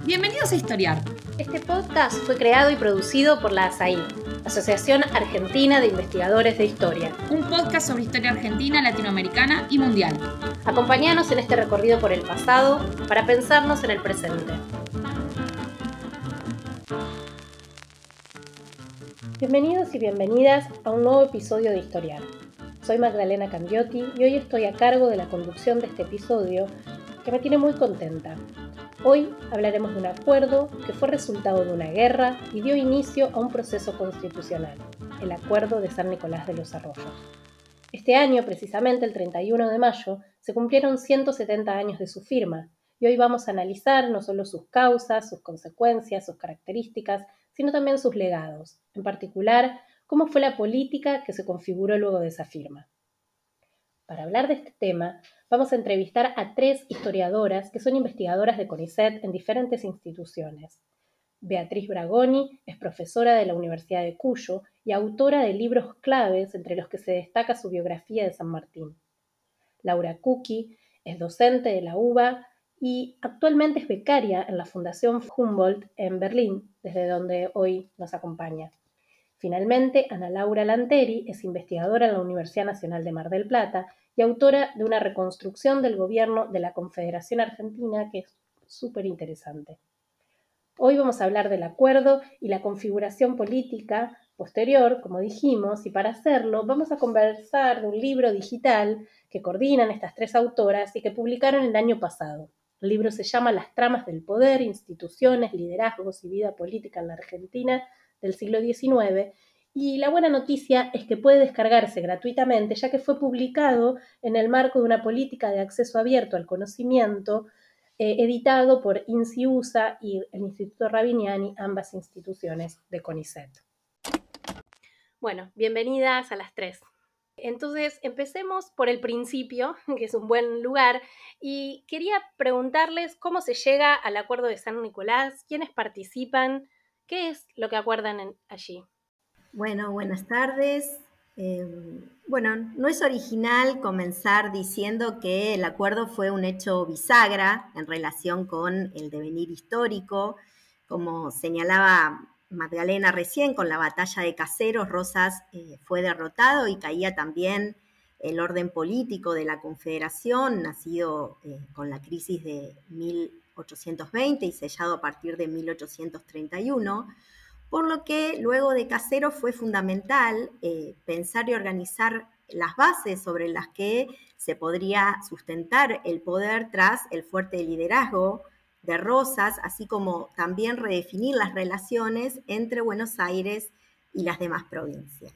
Bienvenidos a Historiar. Este podcast fue creado y producido por la ASAI, Asociación Argentina de Investigadores de Historia. Un podcast sobre historia argentina, latinoamericana y mundial. Acompáñanos en este recorrido por el pasado para pensarnos en el presente. Bienvenidos y bienvenidas a un nuevo episodio de Historiar. Soy Magdalena Candiotti y hoy estoy a cargo de la conducción de este episodio que me tiene muy contenta. Hoy hablaremos de un acuerdo que fue resultado de una guerra y dio inicio a un proceso constitucional, el Acuerdo de San Nicolás de los Arroyos. Este año, precisamente el 31 de mayo, se cumplieron 170 años de su firma y hoy vamos a analizar no solo sus causas, sus consecuencias, sus características, sino también sus legados, en particular, cómo fue la política que se configuró luego de esa firma. Para hablar de este tema, vamos a entrevistar a 3 historiadoras que son investigadoras de CONICET en diferentes instituciones. Beatriz Bragoni es profesora de la Universidad de Cuyo y autora de libros claves entre los que se destaca su biografía de San Martín. Laura Kuki es docente de la UBA y actualmente es becaria en la Fundación Humboldt en Berlín, desde donde hoy nos acompaña. Finalmente, Ana Laura Lanteri es investigadora en la Universidad Nacional de Mar del Plata y autora de una reconstrucción del gobierno de la Confederación Argentina que es súper interesante. Hoy vamos a hablar del acuerdo y la configuración política posterior, como dijimos, y para hacerlo vamos a conversar de un libro digital que coordinan estas 3 autoras y que publicaron el año pasado. El libro se llama Las tramas del poder, instituciones, liderazgos y vida política en la Argentina del siglo XIX, y la buena noticia es que puede descargarse gratuitamente, ya que fue publicado en el marco de una política de acceso abierto al conocimiento, editado por INCIUSA y el Instituto Rabiniani, ambas instituciones de CONICET. Bueno, bienvenidas a las 3. Entonces, empecemos por el principio, que es un buen lugar, y quería preguntarles cómo se llega al Acuerdo de San Nicolás, quiénes participan, qué es lo que acuerdan allí. Bueno, buenas tardes. No es original comenzar diciendo que el acuerdo fue un hecho bisagra en relación con el devenir histórico. Como señalaba Magdalena recién, con la batalla de Caseros, Rosas fue derrotado y caía también el orden político de la Confederación, nacido con la crisis de 1820 y sellado a partir de 1831. Por lo que luego de Caseros fue fundamental pensar y organizar las bases sobre las que se podría sustentar el poder tras el fuerte liderazgo de Rosas, así como también redefinir las relaciones entre Buenos Aires y las demás provincias.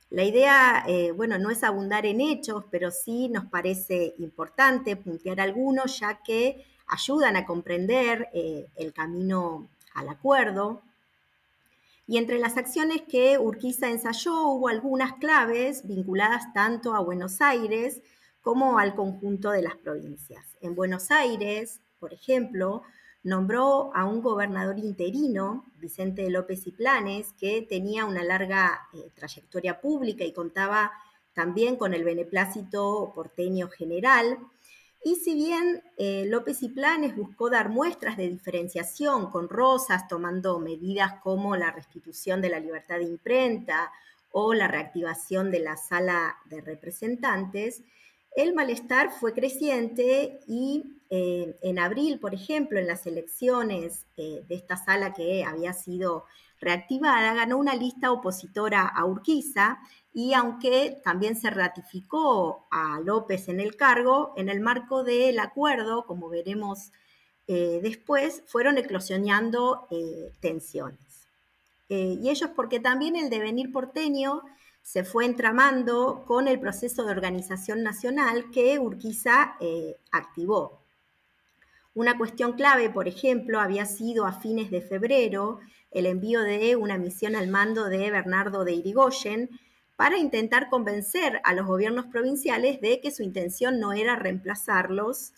La idea, no es abundar en hechos, pero sí nos parece importante puntear algunos, ya que ayudan a comprender el camino al acuerdo. Y entre las acciones que Urquiza ensayó hubo algunas claves vinculadas tanto a Buenos Aires como al conjunto de las provincias. En Buenos Aires, por ejemplo, nombró a un gobernador interino, Vicente López y Planes, que tenía una larga trayectoria pública y contaba también con el beneplácito porteño general. Y si bien López y Planes buscó dar muestras de diferenciación con Rosas, tomando medidas como la restitución de la libertad de imprenta o la reactivación de la Sala de Representantes, el malestar fue creciente y en abril, por ejemplo, en las elecciones de esta sala que había sido reactivada, ganó una lista opositora a Urquiza, y aunque también se ratificó a López en el cargo, en el marco del acuerdo, como veremos después, fueron eclosionando tensiones. Y ello es porque también el devenir porteño se fue entramando con el proceso de organización nacional que Urquiza activó. Una cuestión clave, por ejemplo, había sido a fines de febrero el envío de una misión al mando de Bernardo de Irigoyen para intentar convencer a los gobiernos provinciales de que su intención no era reemplazarlos,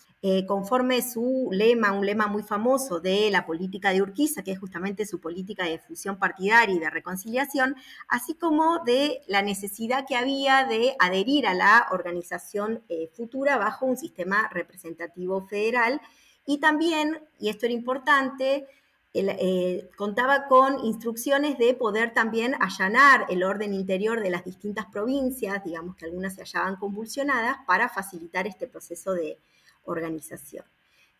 conforme su lema, un lema muy famoso de la política de Urquiza, que es justamente su política de fusión partidaria y de reconciliación, así como de la necesidad que había de adherir a la organización futura bajo un sistema representativo federal, y también, y esto era importante, contaba con instrucciones de poder también allanar el orden interior de las distintas provincias, digamos que algunas se hallaban convulsionadas, para facilitar este proceso de organización.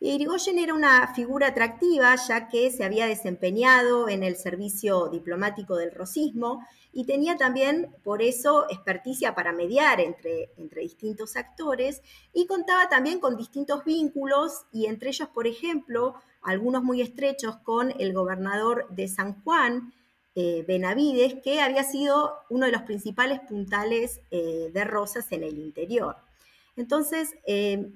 Irigoyen era una figura atractiva, ya que se había desempeñado en el servicio diplomático del rosismo y tenía también, por eso, experticia para mediar entre distintos actores, y contaba también con distintos vínculos, y entre ellos, por ejemplo, algunos muy estrechos con el gobernador de San Juan, Benavides, que había sido uno de los principales puntales de Rosas en el interior. Entonces,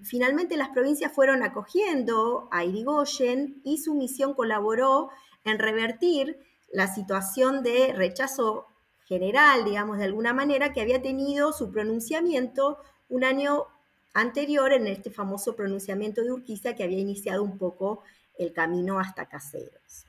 finalmente las provincias fueron acogiendo a Irigoyen y su misión colaboró en revertir la situación de rechazo general, digamos, de alguna manera, que había tenido su pronunciamiento un año anterior en este famoso pronunciamiento de Urquiza, que había iniciado un poco el camino hasta Caseros.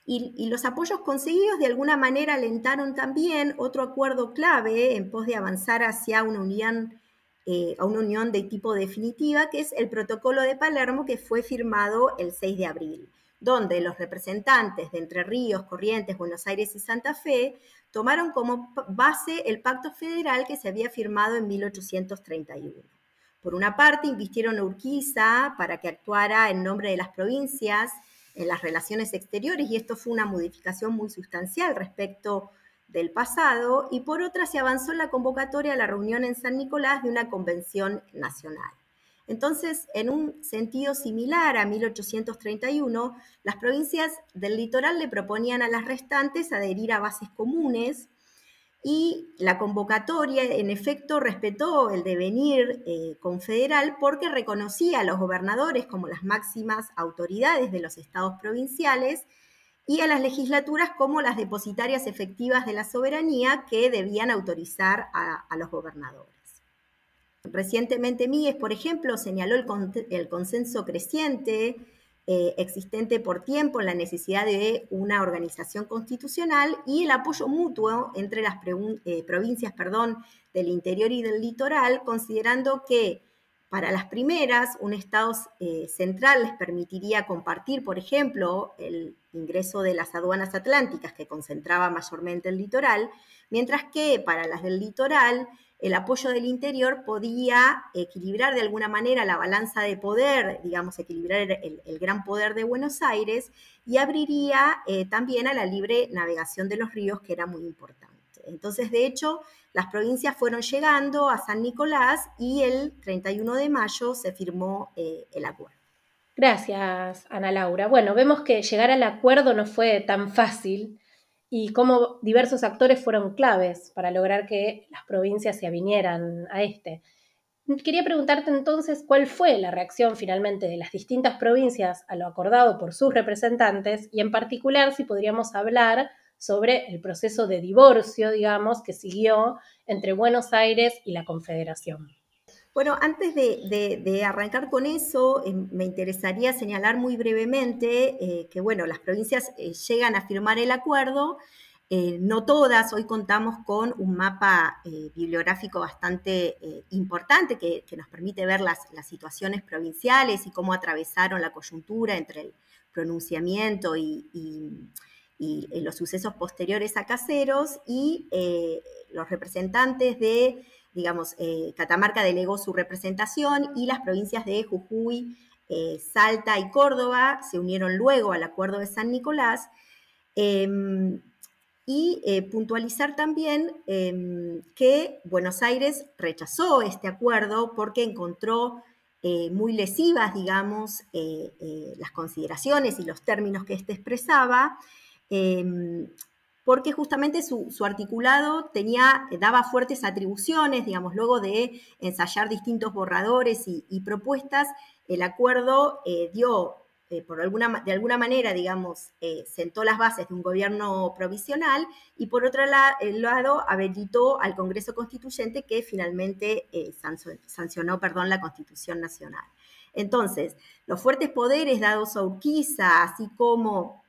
Y los apoyos conseguidos de alguna manera alentaron también otro acuerdo clave en pos de avanzar hacia una unión de tipo definitiva, que es el Protocolo de Palermo, que fue firmado el 6 de abril, donde los representantes de Entre Ríos, Corrientes, Buenos Aires y Santa Fe tomaron como base el Pacto Federal que se había firmado en 1831. Por una parte, invistieron a Urquiza para que actuara en nombre de las provincias en las relaciones exteriores, y esto fue una modificación muy sustancial respecto del pasado, y por otra se avanzó en la convocatoria a la reunión en San Nicolás de una convención nacional. Entonces, en un sentido similar a 1831, las provincias del litoral le proponían a las restantes adherir a bases comunes, y la convocatoria, en efecto, respetó el devenir confederal porque reconocía a los gobernadores como las máximas autoridades de los estados provinciales y a las legislaturas como las depositarias efectivas de la soberanía que debían autorizar a los gobernadores. Recientemente Míguez, por ejemplo, señaló el consenso creciente existente por tiempo en la necesidad de una organización constitucional y el apoyo mutuo entre las provincias del interior y del litoral, considerando que para las primeras un Estado central les permitiría compartir, por ejemplo, el ingreso de las aduanas atlánticas que concentraba mayormente el litoral, mientras que para las del litoral el apoyo del interior podía equilibrar de alguna manera la balanza de poder, digamos, equilibrar el gran poder de Buenos Aires y abriría también a la libre navegación de los ríos, que era muy importante. Entonces, de hecho, las provincias fueron llegando a San Nicolás y el 31 de mayo se firmó el acuerdo. Gracias, Ana Laura. Bueno, vemos que llegar al acuerdo no fue tan fácil y cómo diversos actores fueron claves para lograr que las provincias se avinieran a este. Quería preguntarte entonces cuál fue la reacción finalmente de las distintas provincias a lo acordado por sus representantes y en particular si podríamos hablar sobre el proceso de divorcio, digamos, que siguió entre Buenos Aires y la Confederación. Bueno, antes de arrancar con eso, me interesaría señalar muy brevemente que, bueno, las provincias llegan a firmar el acuerdo, no todas. Hoy contamos con un mapa bibliográfico bastante importante que nos permite ver las situaciones provinciales y cómo atravesaron la coyuntura entre el pronunciamiento y los sucesos posteriores a Caseros, y los representantes de, digamos, Catamarca delegó su representación y las provincias de Jujuy, Salta y Córdoba se unieron luego al Acuerdo de San Nicolás. Puntualizar también que Buenos Aires rechazó este acuerdo porque encontró muy lesivas, digamos, las consideraciones y los términos que éste expresaba, porque justamente su articulado daba fuertes atribuciones, digamos, luego de ensayar distintos borradores y propuestas, el acuerdo dio, de alguna manera, digamos, sentó las bases de un gobierno provisional y por otro lado habilitó al Congreso Constituyente que finalmente sancionó la Constitución Nacional. Entonces, los fuertes poderes dados a Urquiza, así como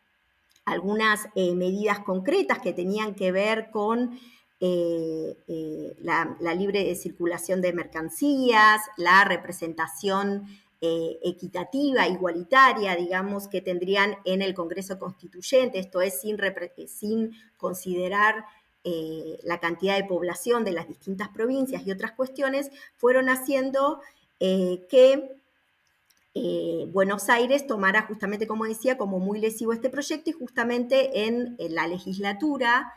algunas medidas concretas que tenían que ver con la libre circulación de mercancías, la representación equitativa, igualitaria, digamos, que tendrían en el Congreso Constituyente, esto es sin considerar la cantidad de población de las distintas provincias y otras cuestiones, fueron haciendo que Buenos Aires tomara justamente, como decía, como muy lesivo este proyecto, y justamente en la legislatura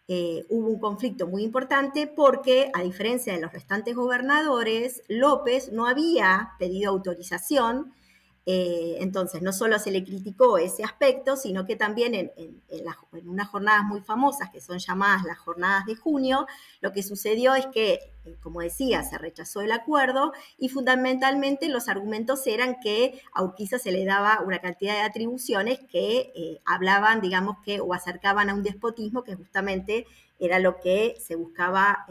hubo un conflicto muy importante porque, a diferencia de los restantes gobernadores, López no había pedido autorización. Entonces, no solo se le criticó ese aspecto, sino que también en unas jornadas muy famosas, que son llamadas las jornadas de junio, lo que sucedió es que, como decía, se rechazó el acuerdo, y fundamentalmente los argumentos eran que a Urquiza se le daba una cantidad de atribuciones que hablaban, digamos, o acercaban a un despotismo, que justamente era lo que se buscaba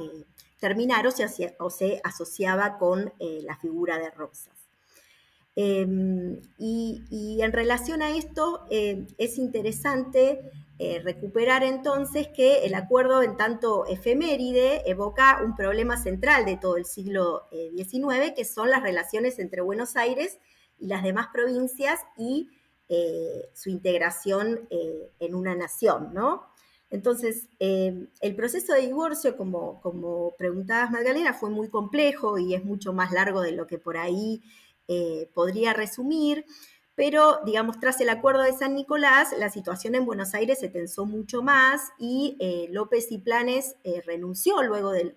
terminar, o se asociaba con la figura de Rosas. Y en relación a esto es interesante recuperar entonces que el acuerdo, en tanto efeméride, evoca un problema central de todo el siglo XIX, que son las relaciones entre Buenos Aires y las demás provincias, y su integración en una nación, ¿no? Entonces, el proceso de divorcio, como preguntabas, Magdalena, fue muy complejo y es mucho más largo de lo que por ahí podría resumir, pero, digamos, tras el acuerdo de San Nicolás, la situación en Buenos Aires se tensó mucho más, y López y Planes renunció luego del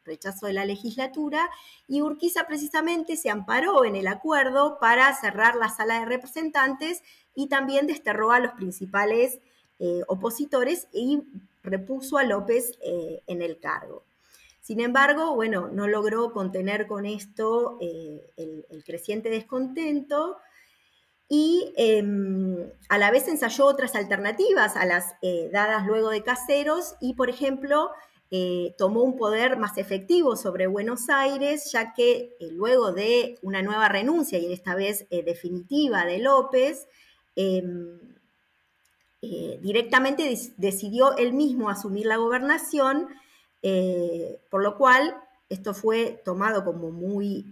rechazo de la legislatura, y Urquiza precisamente se amparó en el acuerdo para cerrar la Sala de Representantes, y también desterró a los principales opositores y repuso a López en el cargo. Sin embargo, bueno, no logró contener con esto el creciente descontento, y a la vez ensayó otras alternativas a las dadas luego de Caseros, y, por ejemplo, tomó un poder más efectivo sobre Buenos Aires, ya que luego de una nueva renuncia, y esta vez definitiva, de López, directamente decidió él mismo asumir la gobernación, por lo cual esto fue tomado como muy,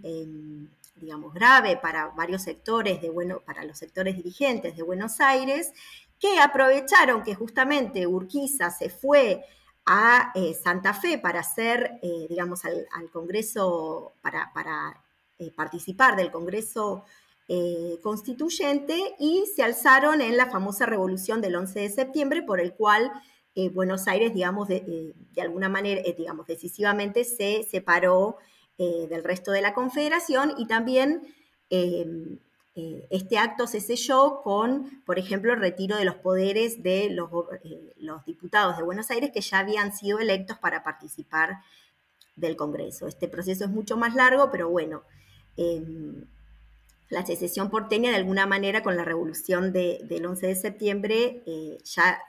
digamos, grave para varios sectores, para los sectores dirigentes de Buenos Aires, que aprovecharon que justamente Urquiza se fue a Santa Fe para hacer, digamos, al Congreso, para participar del Congreso constituyente, y se alzaron en la famosa revolución del 11 de septiembre, por el cual Buenos Aires, digamos, de alguna manera, digamos, decisivamente se separó del resto de la Confederación, y también este acto se selló con, por ejemplo, el retiro de los poderes de los diputados de Buenos Aires, que ya habían sido electos para participar del Congreso. Este proceso es mucho más largo, pero bueno, la secesión porteña, de alguna manera, con la revolución del 11 de septiembre, ya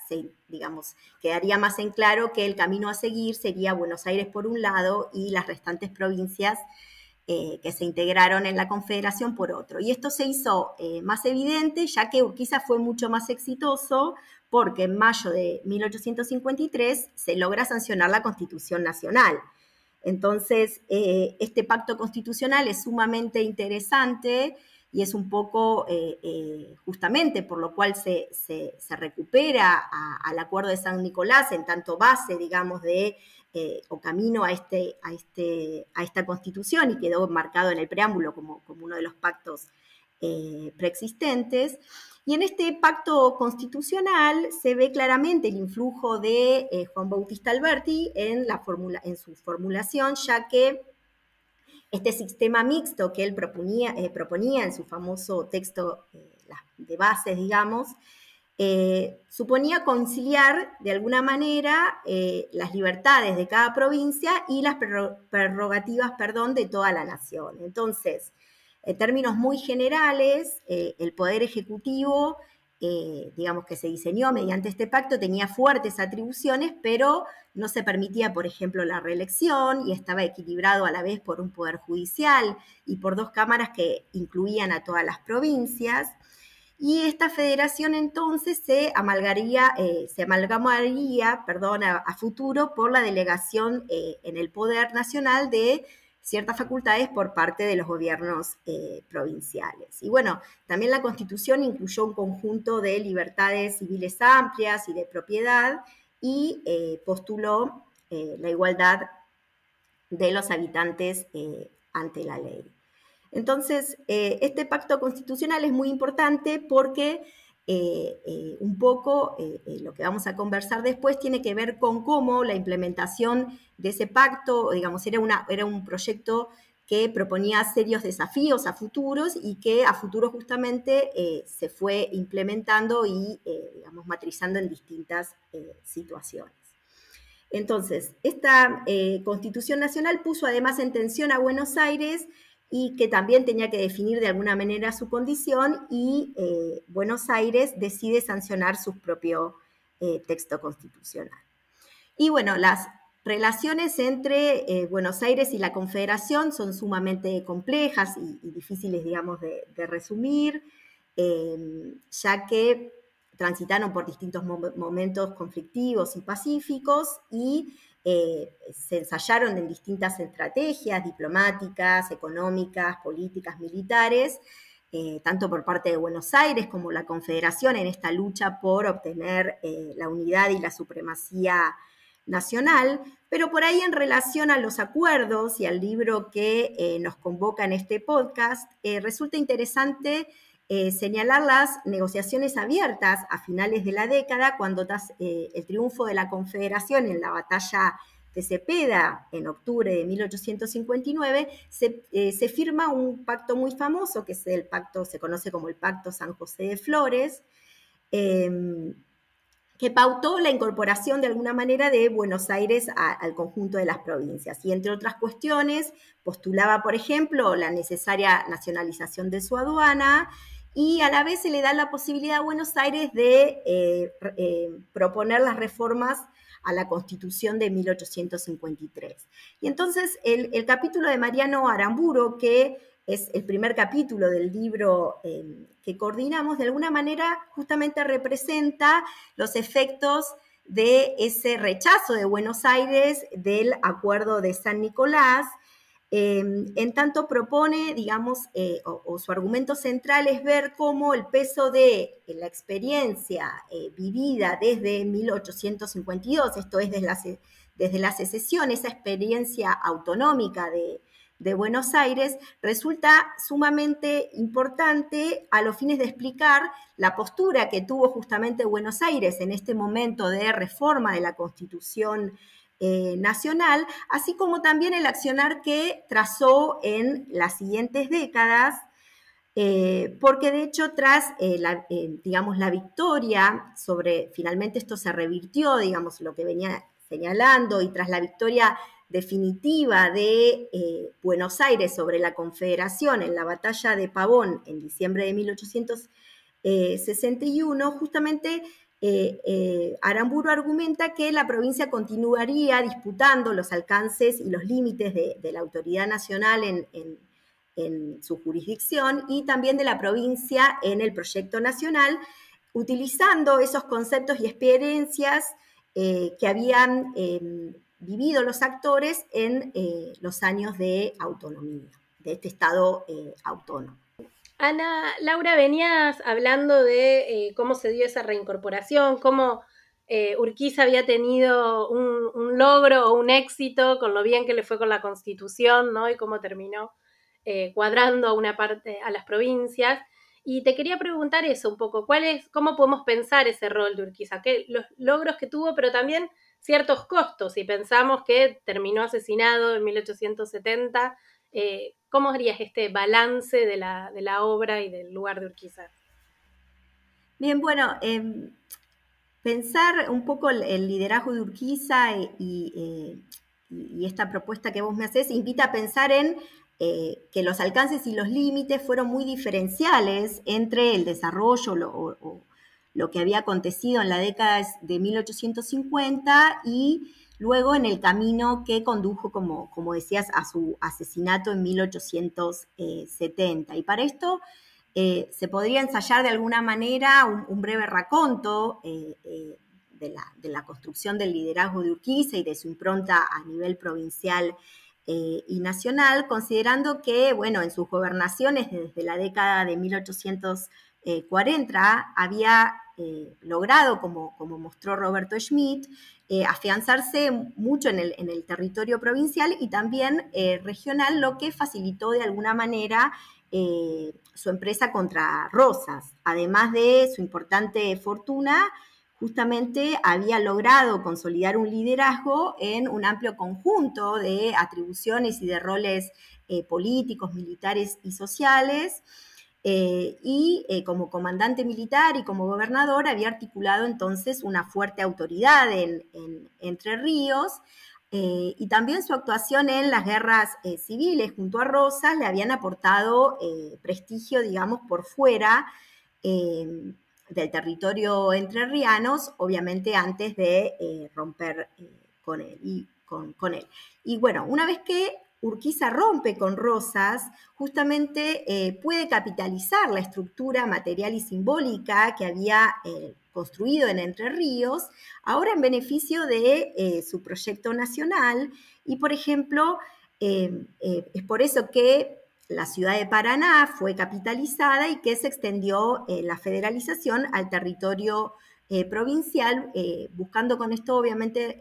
digamos, quedaría más en claro que el camino a seguir sería Buenos Aires por un lado y las restantes provincias que se integraron en la Confederación por otro. Y esto se hizo más evidente, ya que Urquiza fue mucho más exitoso, porque en mayo de 1853 se logra sancionar la Constitución Nacional. Entonces, este pacto constitucional es sumamente interesante, y es un poco justamente por lo cual se recupera al acuerdo de San Nicolás en tanto base, digamos, o camino a esta constitución, y quedó marcado en el preámbulo como uno de los pactos preexistentes. Y en este pacto constitucional se ve claramente el influjo de Juan Bautista Alberti en su formulación, ya que este sistema mixto que él proponía en su famoso texto de bases, digamos, suponía conciliar de alguna manera las libertades de cada provincia y las prerrogativas, de toda la nación. Entonces, en términos muy generales, el Poder Ejecutivo, digamos, que se diseñó mediante este pacto, tenía fuertes atribuciones, pero no se permitía, por ejemplo, la reelección, y estaba equilibrado a la vez por un Poder Judicial y por dos cámaras que incluían a todas las provincias. Y esta federación entonces se amalgamaría a futuro por la delegación en el Poder Nacional de ciertas facultades por parte de los gobiernos provinciales. Y bueno, también la Constitución incluyó un conjunto de libertades civiles amplias y de propiedad y postuló la igualdad de los habitantes ante la ley. Entonces, este pacto constitucional es muy importante porque un poco lo que vamos a conversar después tiene que ver con cómo la implementación de ese pacto, digamos, era un proyecto que proponía serios desafíos a futuros y que a futuro justamente se fue implementando y, digamos, matrizando en distintas situaciones. Entonces, esta Constitución Nacional puso además en tensión a Buenos Aires y que también tenía que definir de alguna manera su condición, y Buenos Aires decide sancionar su propio texto constitucional. Y bueno, las relaciones entre Buenos Aires y la Confederación son sumamente complejas y difíciles, digamos, de resumir, ya que transitaron por distintos momentos conflictivos y pacíficos y se ensayaron en distintas estrategias diplomáticas, económicas, políticas, militares, tanto por parte de Buenos Aires como la Confederación en esta lucha por obtener la unidad y la supremacía nacional, pero por ahí en relación a los acuerdos y al libro que nos convoca en este podcast, resulta interesante señalar las negociaciones abiertas a finales de la década, cuando tras el triunfo de la Confederación en la batalla de Cepeda en octubre de 1859, se firma un pacto muy famoso, que es el pacto, se conoce como el Pacto San José de Flores, que pautó la incorporación de alguna manera de Buenos Aires al conjunto de las provincias. Y entre otras cuestiones, postulaba, por ejemplo, la necesaria nacionalización de su aduana, y a la vez se le da la posibilidad a Buenos Aires de proponer las reformas a la Constitución de 1853. Y entonces el capítulo de Mariano Aramburu, que es el primer capítulo del libro que coordinamos, de alguna manera justamente representa los efectos de ese rechazo de Buenos Aires del Acuerdo de San Nicolás. En tanto propone, digamos, o su argumento central es ver cómo el peso de la experiencia vivida desde 1852, esto es desde la secesión, esa experiencia autonómica de Buenos Aires, resulta sumamente importante a los fines de explicar la postura que tuvo justamente Buenos Aires en este momento de reforma de la Constitución nacional, así como también el accionar que trazó en las siguientes décadas, porque de hecho tras digamos, la victoria sobre, finalmente esto se revirtió, digamos, lo que venía señalando, y tras la victoria definitiva de Buenos Aires sobre la Confederación en la batalla de Pavón en diciembre de 1861, justamente Aramburu argumenta que la provincia continuaría disputando los alcances y los límites de la autoridad nacional en su jurisdicción, y también de la provincia en el proyecto nacional, utilizando esos conceptos y experiencias que habían vivido los actores en los años de autonomía, de este Estado autónomo. Ana, Laura, venías hablando de cómo se dio esa reincorporación, cómo Urquiza había tenido un logro o un éxito con lo bien que le fue con la Constitución, ¿no? Y cómo terminó cuadrando a una parte a las provincias. Y te quería preguntar eso un poco, ¿cómo podemos pensar ese rol de Urquiza? Los logros que tuvo, pero también ciertos costos. Si pensamos que terminó asesinado en 1870, ¿cómo harías este balance de la obra y del lugar de Urquiza? Bien, bueno, pensar un poco el liderazgo de Urquiza y esta propuesta que vos me hacés invita a pensar en que los alcances y los límites fueron muy diferenciales entre el desarrollo o lo que había acontecido en la década de 1850 y luego en el camino que condujo, como decías, a su asesinato en 1870. Y para esto se podría ensayar de alguna manera un breve raconto de la construcción del liderazgo de Urquiza y de su impronta a nivel provincial y nacional, considerando que, bueno, en sus gobernaciones desde la década de 1840 había logrado, como mostró Roberto Schmidt, afianzarse mucho en el territorio provincial y también regional, lo que facilitó de alguna manera su empresa contra Rosas. Además de su importante fortuna, justamente había logrado consolidar un liderazgo en un amplio conjunto de atribuciones y de roles políticos, militares y sociales, como comandante militar y como gobernador había articulado entonces una fuerte autoridad en Entre Ríos, y también su actuación en las guerras civiles junto a Rosas le habían aportado prestigio, digamos, por fuera del territorio entrerrianos, obviamente antes de romper con él. Y bueno, una vez que Urquiza rompe con Rosas, justamente puede capitalizar la estructura material y simbólica que había construido en Entre Ríos, ahora en beneficio de su proyecto nacional. Y, por ejemplo, es por eso que la ciudad de Paraná fue capitalizada y que se extendió la federalización al territorio provincial, buscando con esto, obviamente,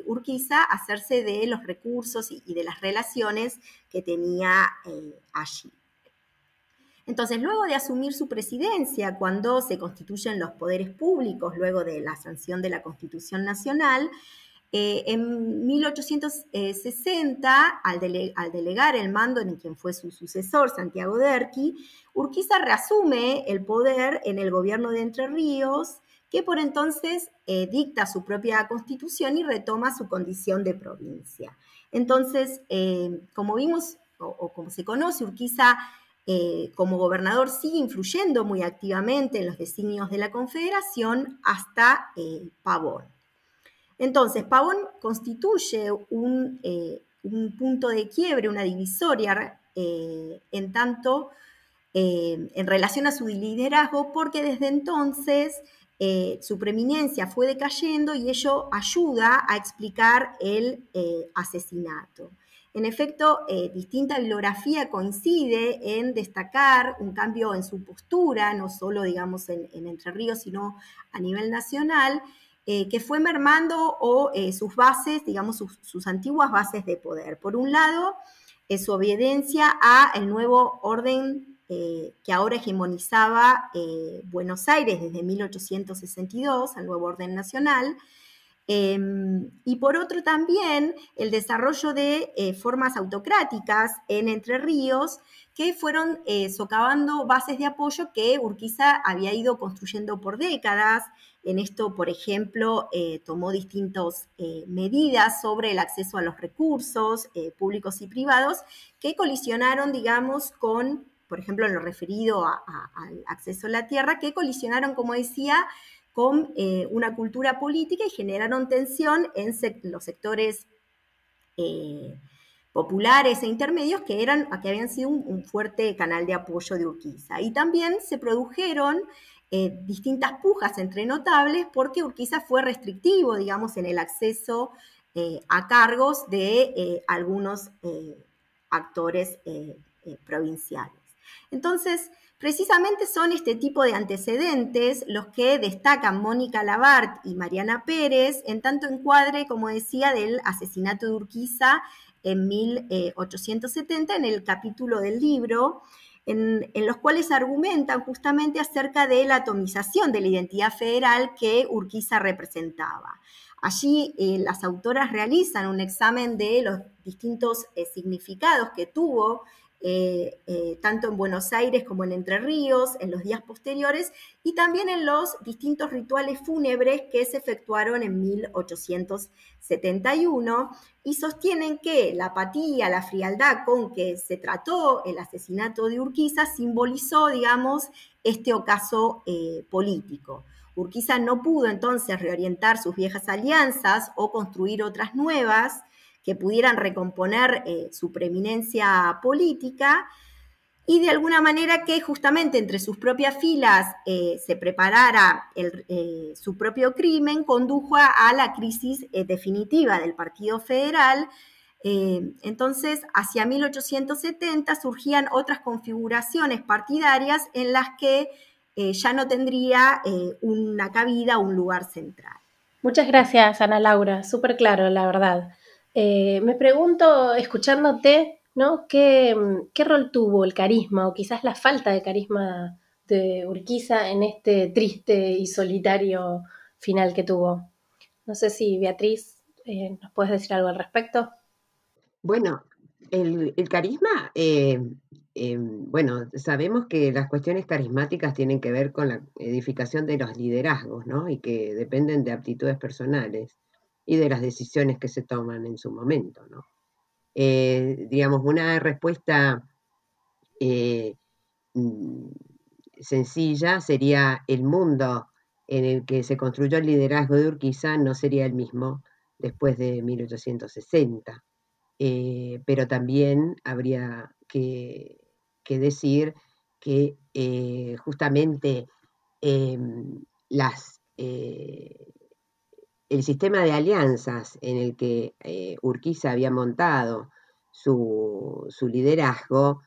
Urquiza hacerse de los recursos y de las relaciones que tenía allí. Entonces, luego de asumir su presidencia, cuando se constituyen los poderes públicos, luego de la sanción de la Constitución Nacional, en 1860, al delegar el mando en quien fue su sucesor, Santiago Derqui, Urquiza reasume el poder en el gobierno de Entre Ríos, que por entonces dicta su propia constitución y retoma su condición de provincia. Entonces, como vimos, o como se conoce, Urquiza como gobernador sigue influyendo muy activamente en los designios de la Confederación hasta Pavón. Entonces, Pavón constituye un punto de quiebre, una divisoria, en tanto en relación a su liderazgo, porque desde entonces su preeminencia fue decayendo y ello ayuda a explicar el asesinato. En efecto, distinta bibliografía coincide en destacar un cambio en su postura, no solo, digamos, en Entre Ríos, sino a nivel nacional, que fue mermando sus bases, digamos, sus antiguas bases de poder. Por un lado, su obediencia al nuevo orden que ahora hegemonizaba Buenos Aires desde 1862, al nuevo orden nacional, y por otro también el desarrollo de formas autocráticas en Entre Ríos que fueron socavando bases de apoyo que Urquiza había ido construyendo por décadas. En esto, por ejemplo, tomó distintas medidas sobre el acceso a los recursos públicos y privados que colisionaron, digamos, con, por ejemplo, en lo referido al acceso a la tierra, que colisionaron, como decía, con una cultura política y generaron tensión en los sectores populares e intermedios que habían sido un fuerte canal de apoyo de Urquiza. Y también se produjeron distintas pujas entre notables porque Urquiza fue restrictivo, digamos, en el acceso a cargos de algunos actores provinciales. Entonces, precisamente son este tipo de antecedentes los que destacan Mónica Labart y Mariana Pérez en tanto encuadre, como decía, del asesinato de Urquiza en 1870 en el capítulo del libro, en los cuales argumentan justamente acerca de la atomización de la identidad federal que Urquiza representaba. Allí las autoras realizan un examen de los distintos significados que tuvo tanto en Buenos Aires como en Entre Ríos, en los días posteriores, y también en los distintos rituales fúnebres que se efectuaron en 1871, y sostienen que la apatía, la frialdad con que se trató el asesinato de Urquiza simbolizó, digamos, este ocaso político. Urquiza no pudo entonces reorientar sus viejas alianzas o construir otras nuevas que pudieran recomponer su preeminencia política, y de alguna manera que justamente entre sus propias filas se preparara su propio crimen, condujo a la crisis definitiva del Partido Federal, Entonces, hacia 1870 surgían otras configuraciones partidarias en las que ya no tendría una cabida, un lugar central. Muchas gracias, Ana Laura, súper claro, la verdad. Me pregunto, escuchándote, ¿no? ¿Qué rol tuvo el carisma o quizás la falta de carisma de Urquiza en este triste y solitario final que tuvo? No sé si Beatriz, ¿nos puedes decir algo al respecto? Bueno, el carisma, bueno, sabemos que las cuestiones carismáticas tienen que ver con la edificación de los liderazgos, ¿no? Y que dependen de aptitudes personales y de las decisiones que se toman en su momento, ¿no? Digamos, una respuesta eh, mm, sencilla sería: el mundo en el que se construyó el liderazgo de Urquiza no sería el mismo después de 1860. Pero también habría que decir que justamente las, el sistema de alianzas en el que Urquiza había montado su liderazgo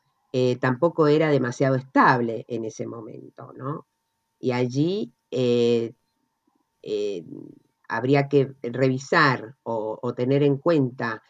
tampoco era demasiado estable en ese momento, ¿no? Y allí habría que revisar o tener en cuenta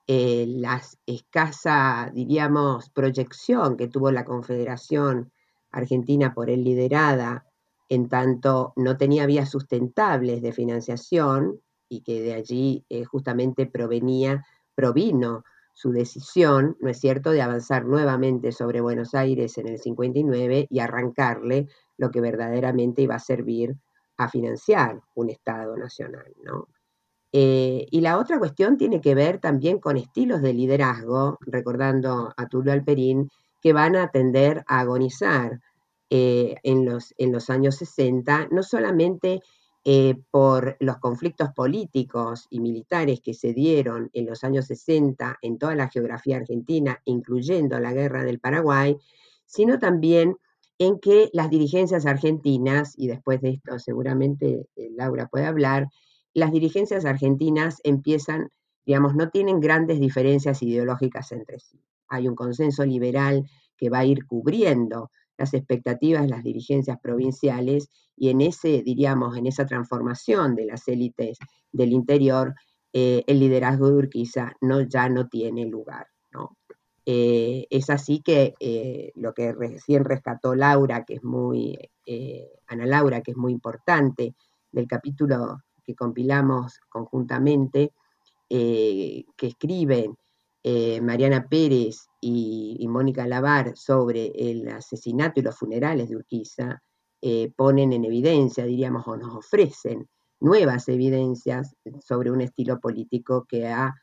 la escasa, diríamos, proyección que tuvo la Confederación Argentina por él liderada, en tanto no tenía vías sustentables de financiación, y que de allí justamente provino su decisión, ¿no es cierto?, de avanzar nuevamente sobre Buenos Aires en el 59 y arrancarle lo que verdaderamente iba a servir a financiar un Estado nacional, ¿no? Y la otra cuestión tiene que ver también con estilos de liderazgo, recordando a Tulio Alperín, que van a tender a agonizar en los años 60, no solamente por los conflictos políticos y militares que se dieron en los años 60 en toda la geografía argentina, incluyendo la Guerra del Paraguay, sino también en que las dirigencias argentinas, y después de esto seguramente Laura puede hablar, las dirigencias argentinas empiezan, digamos, no tienen grandes diferencias ideológicas entre sí. Hay un consenso liberal que va a ir cubriendo las expectativas de las dirigencias provinciales, y en ese, diríamos, en esa transformación de las élites del interior, el liderazgo de Urquiza ya no tiene lugar, ¿no? Es así que lo que recién rescató Laura, que es Ana Laura, que es muy importante, del capítulo que compilamos conjuntamente, que escriben Mariana Pérez y Mónica Lavar sobre el asesinato y los funerales de Urquiza, ponen en evidencia, diríamos, o nos ofrecen nuevas evidencias sobre un estilo político que ha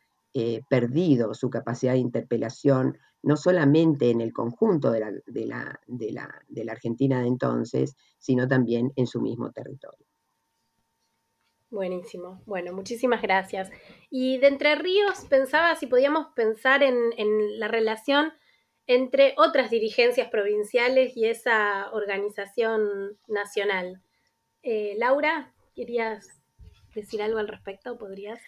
perdido su capacidad de interpelación, no solamente en el conjunto de la Argentina de entonces, sino también en su mismo territorio. Buenísimo. Bueno, muchísimas gracias. Y de Entre Ríos pensaba si podíamos pensar en la relación entre otras dirigencias provinciales y esa organización nacional. Laura, ¿querías decir algo al respecto? ¿Podrías?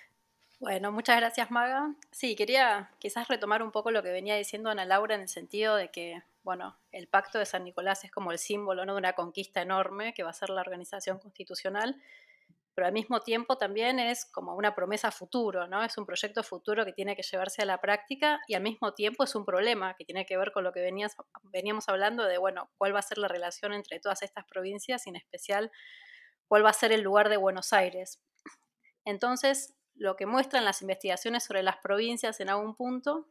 Bueno, muchas gracias, Maga. Sí, quería quizás retomar un poco lo que venía diciendo Ana Laura, en el sentido de que, bueno, el Pacto de San Nicolás es como el símbolo, ¿no?, de una conquista enorme que va a ser la organización constitucional, pero al mismo tiempo también es como una promesa a futuro, ¿no? Es un proyecto futuro que tiene que llevarse a la práctica, y al mismo tiempo es un problema que tiene que ver con lo que veníamos hablando de, bueno, cuál va a ser la relación entre todas estas provincias, y en especial cuál va a ser el lugar de Buenos Aires. Entonces, lo que muestran las investigaciones sobre las provincias en algún punto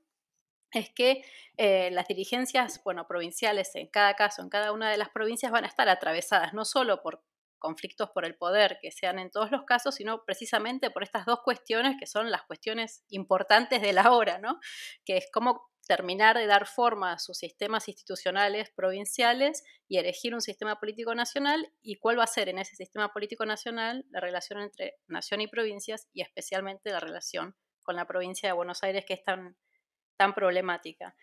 es que las dirigencias, bueno, provinciales en cada caso, en cada una de las provincias, van a estar atravesadas no solo por conflictos por el poder que sean en todos los casos, sino precisamente por estas dos cuestiones que son las cuestiones importantes de la hora, ¿no? Que es cómo terminar de dar forma a sus sistemas institucionales provinciales y elegir un sistema político nacional, y cuál va a ser en ese sistema político nacional la relación entre nación y provincias, y especialmente la relación con la provincia de Buenos Aires, que es tan problemática.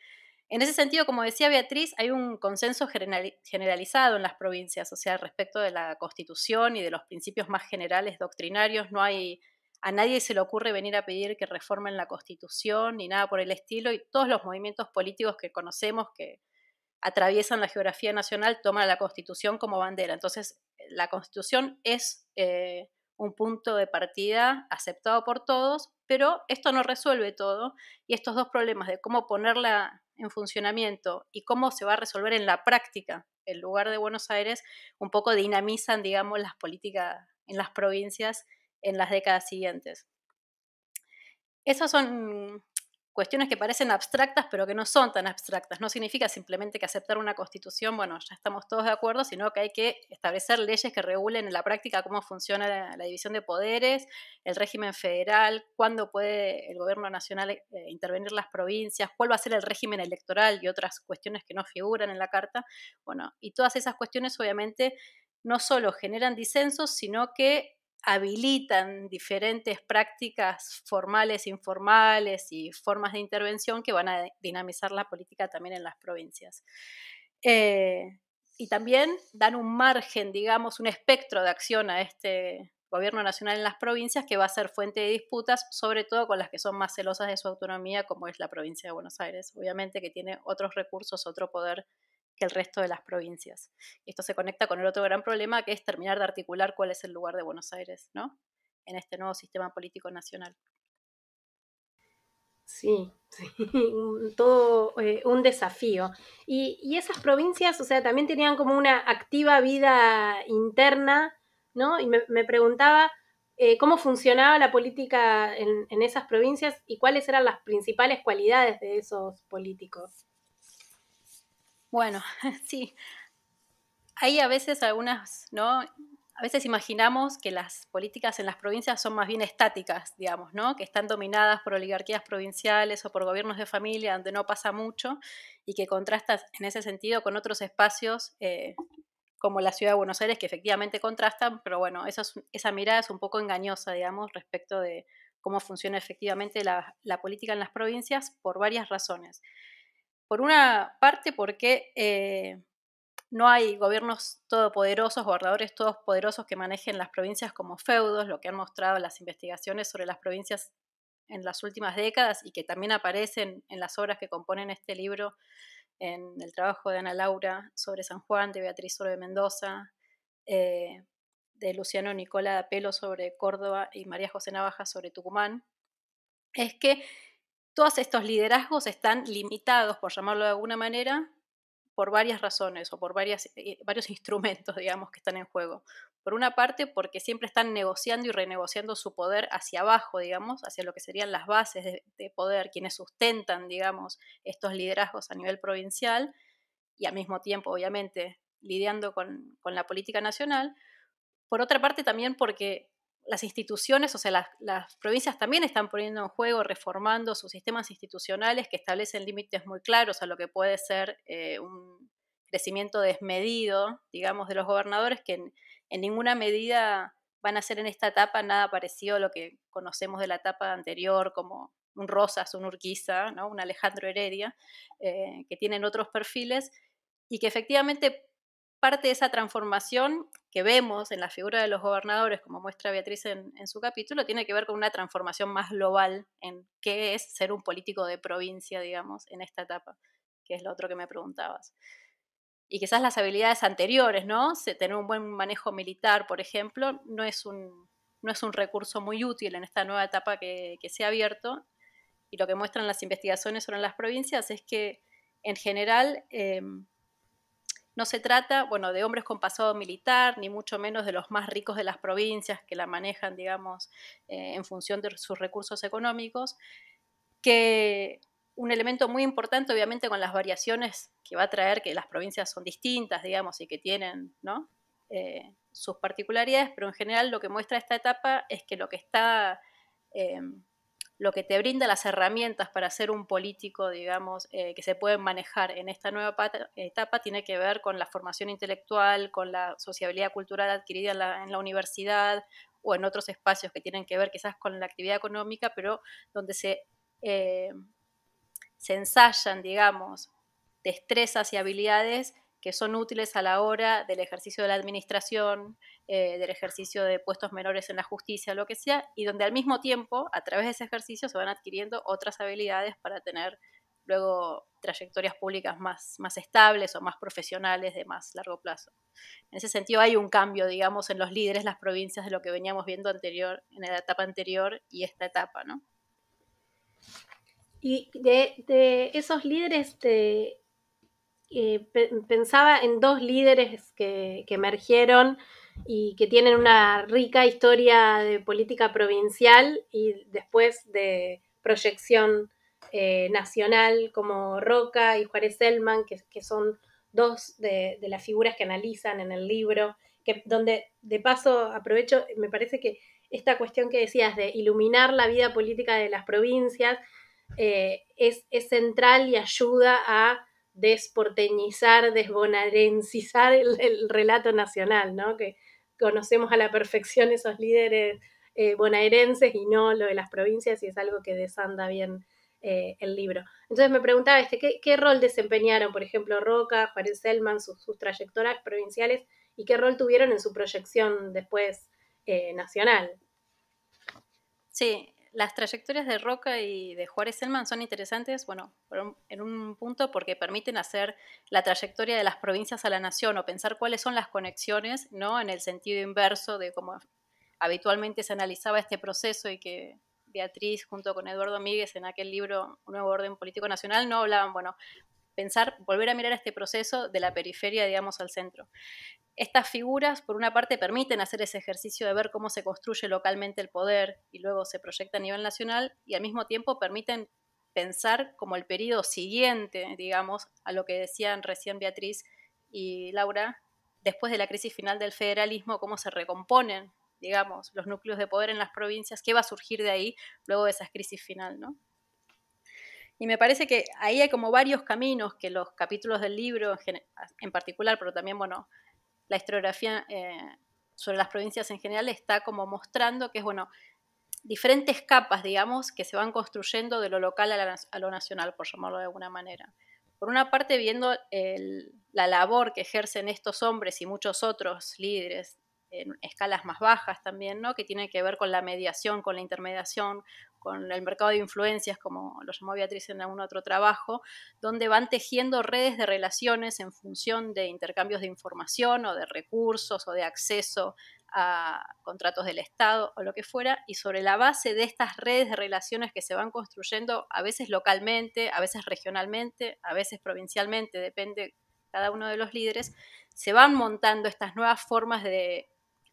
En ese sentido, como decía Beatriz, hay un consenso generalizado en las provincias, o sea, respecto de la Constitución y de los principios más generales doctrinarios. No hay a nadie se le ocurre venir a pedir que reformen la Constitución ni nada por el estilo, y todos los movimientos políticos que conocemos que atraviesan la geografía nacional toman la Constitución como bandera. Entonces, la Constitución es un punto de partida aceptado por todos, pero esto no resuelve todo, y estos dos problemas de cómo ponerla en funcionamiento y cómo se va a resolver en la práctica el lugar de Buenos Aires un poco dinamizan, digamos, las políticas en las provincias en las décadas siguientes. Esas son cuestiones que parecen abstractas, pero que no son tan abstractas. No significa simplemente que aceptar una constitución, bueno, ya estamos todos de acuerdo, sino que hay que establecer leyes que regulen en la práctica cómo funciona la división de poderes, el régimen federal, cuándo puede el gobierno nacional intervenir las provincias, cuál va a ser el régimen electoral y otras cuestiones que no figuran en la Carta. Bueno, y todas esas cuestiones obviamente no solo generan disensos, sino que habilitan diferentes prácticas formales, informales y formas de intervención que van a dinamizar la política también en las provincias. Y también dan un margen, digamos, un espectro de acción a este gobierno nacional en las provincias que va a ser fuente de disputas, sobre todo con las que son más celosas de su autonomía, como es la provincia de Buenos Aires, obviamente que tiene otros recursos, otro poder que el resto de las provincias. Esto se conecta con el otro gran problema, que es terminar de articular cuál es el lugar de Buenos Aires, ¿no?, en este nuevo sistema político nacional. Sí, sí, todo un desafío. Y esas provincias, o sea, también tenían como una activa vida interna, ¿no? Y me preguntaba cómo funcionaba la política en esas provincias y cuáles eran las principales cualidades de esos políticos. Bueno, sí, hay a veces algunas, ¿no? A veces imaginamos que las políticas en las provincias son más bien estáticas, digamos, ¿no?, que están dominadas por oligarquías provinciales o por gobiernos de familia donde no pasa mucho y que contrastan en ese sentido con otros espacios como la ciudad de Buenos Aires, que efectivamente contrastan, pero bueno, esa mirada es un poco engañosa, digamos, respecto de cómo funciona efectivamente la política en las provincias por varias razones. Por una parte, porque no hay gobiernos todopoderosos, gobernadores todopoderosos que manejen las provincias como feudos, lo que han mostrado las investigaciones sobre las provincias en las últimas décadas y que también aparecen en las obras que componen este libro, en el trabajo de Ana Laura sobre San Juan, de Beatriz sobre Mendoza, de Luciano Nicola Pelo sobre Córdoba y María José Navaja sobre Tucumán, es que todos estos liderazgos están limitados, por llamarlo de alguna manera, por varias razones o por varios instrumentos, digamos, que están en juego. Por una parte, porque siempre están negociando y renegociando su poder hacia abajo, digamos, hacia lo que serían las bases de poder, quienes sustentan, digamos, estos liderazgos a nivel provincial y al mismo tiempo, obviamente, lidiando con la política nacional. Por otra parte, también porque las instituciones, o sea, las provincias también están poniendo en juego, reformando sus sistemas institucionales que establecen límites muy claros a lo que puede ser un crecimiento desmedido, digamos, de los gobernadores, que en ninguna medida van a hacer en esta etapa nada parecido a lo que conocemos de la etapa anterior, como un Rosas, un Urquiza, ¿no?, un Alejandro Heredia, que tienen otros perfiles y que efectivamente parte de esa transformación que vemos en la figura de los gobernadores, como muestra Beatriz en su capítulo, tiene que ver con una transformación más global en qué es ser un político de provincia, digamos, en esta etapa, que es lo otro que me preguntabas. Y quizás las habilidades anteriores, ¿no?, tener un buen manejo militar, por ejemplo, no es un recurso muy útil en esta nueva etapa que se ha abierto. Y lo que muestran las investigaciones sobre las provincias es que, en general, no se trata, bueno, de hombres con pasado militar, ni mucho menos de los más ricos de las provincias que la manejan, digamos, en función de sus recursos económicos, que un elemento muy importante, obviamente, con las variaciones que va a traer que las provincias son distintas, digamos, y que tienen, ¿no?, sus particularidades, pero en general lo que muestra esta etapa es que lo que te brinda las herramientas para ser un político, digamos, que se pueden manejar en esta nueva etapa, tiene que ver con la formación intelectual, con la sociabilidad cultural adquirida en la universidad o en otros espacios que tienen que ver quizás con la actividad económica, pero donde se ensayan, digamos, destrezas y habilidades que son útiles a la hora del ejercicio de la administración, del ejercicio de puestos menores en la justicia, lo que sea, y donde al mismo tiempo, a través de ese ejercicio, se van adquiriendo otras habilidades para tener luego trayectorias públicas más estables o más profesionales de más largo plazo. En ese sentido hay un cambio, digamos, en los líderes, las provincias, de lo que veníamos viendo en la etapa anterior y esta etapa, ¿no? Y de esos líderes, pensaba en dos líderes que emergieron y que tienen una rica historia de política provincial y después de proyección nacional, como Roca y Juárez Celman, que son dos de las figuras que analizan en el libro, donde de paso aprovecho, me parece que esta cuestión que decías de iluminar la vida política de las provincias es central y ayuda a desporteñizar, desbonaerencizar el relato nacional, ¿no? Que conocemos a la perfección esos líderes bonaerenses y no lo de las provincias, y es algo que desanda bien el libro. Entonces me preguntaba, ¿qué rol desempeñaron, por ejemplo, Roca, Juárez Celman, sus trayectorias provinciales, y qué rol tuvieron en su proyección después nacional? Sí, las trayectorias de Roca y de Juárez Celman son interesantes, bueno, en un punto porque permiten hacer la trayectoria de las provincias a la nación o pensar cuáles son las conexiones, ¿no? En el sentido inverso de cómo habitualmente se analizaba este proceso, y que Beatriz junto con Eduardo Míguez en aquel libro Un nuevo orden político nacional no hablaban, bueno, volver a mirar este proceso de la periferia, digamos, al centro. Estas figuras, por una parte, permiten hacer ese ejercicio de ver cómo se construye localmente el poder y luego se proyecta a nivel nacional, y al mismo tiempo permiten pensar como el periodo siguiente, digamos, a lo que decían recién Beatriz y Laura, después de la crisis final del federalismo, cómo se recomponen, digamos, los núcleos de poder en las provincias, qué va a surgir de ahí luego de esa crisis final, ¿no? Y me parece que ahí hay como varios caminos que los capítulos del libro en particular, pero también, bueno, la historiografía sobre las provincias en general está como mostrando que es, bueno, diferentes capas, digamos, que se van construyendo de lo local a lo nacional, por llamarlo de alguna manera. Por una parte, viendo la labor que ejercen estos hombres y muchos otros líderes en escalas más bajas también, ¿no? Que tienen que ver con la mediación, con la intermediación, con el mercado de influencias, como lo llamó Beatriz en algún otro trabajo, donde van tejiendo redes de relaciones en función de intercambios de información o de recursos o de acceso a contratos del Estado o lo que fuera, y sobre la base de estas redes de relaciones que se van construyendo, a veces localmente, a veces regionalmente, a veces provincialmente, depende cada uno de los líderes, se van montando estas nuevas formas de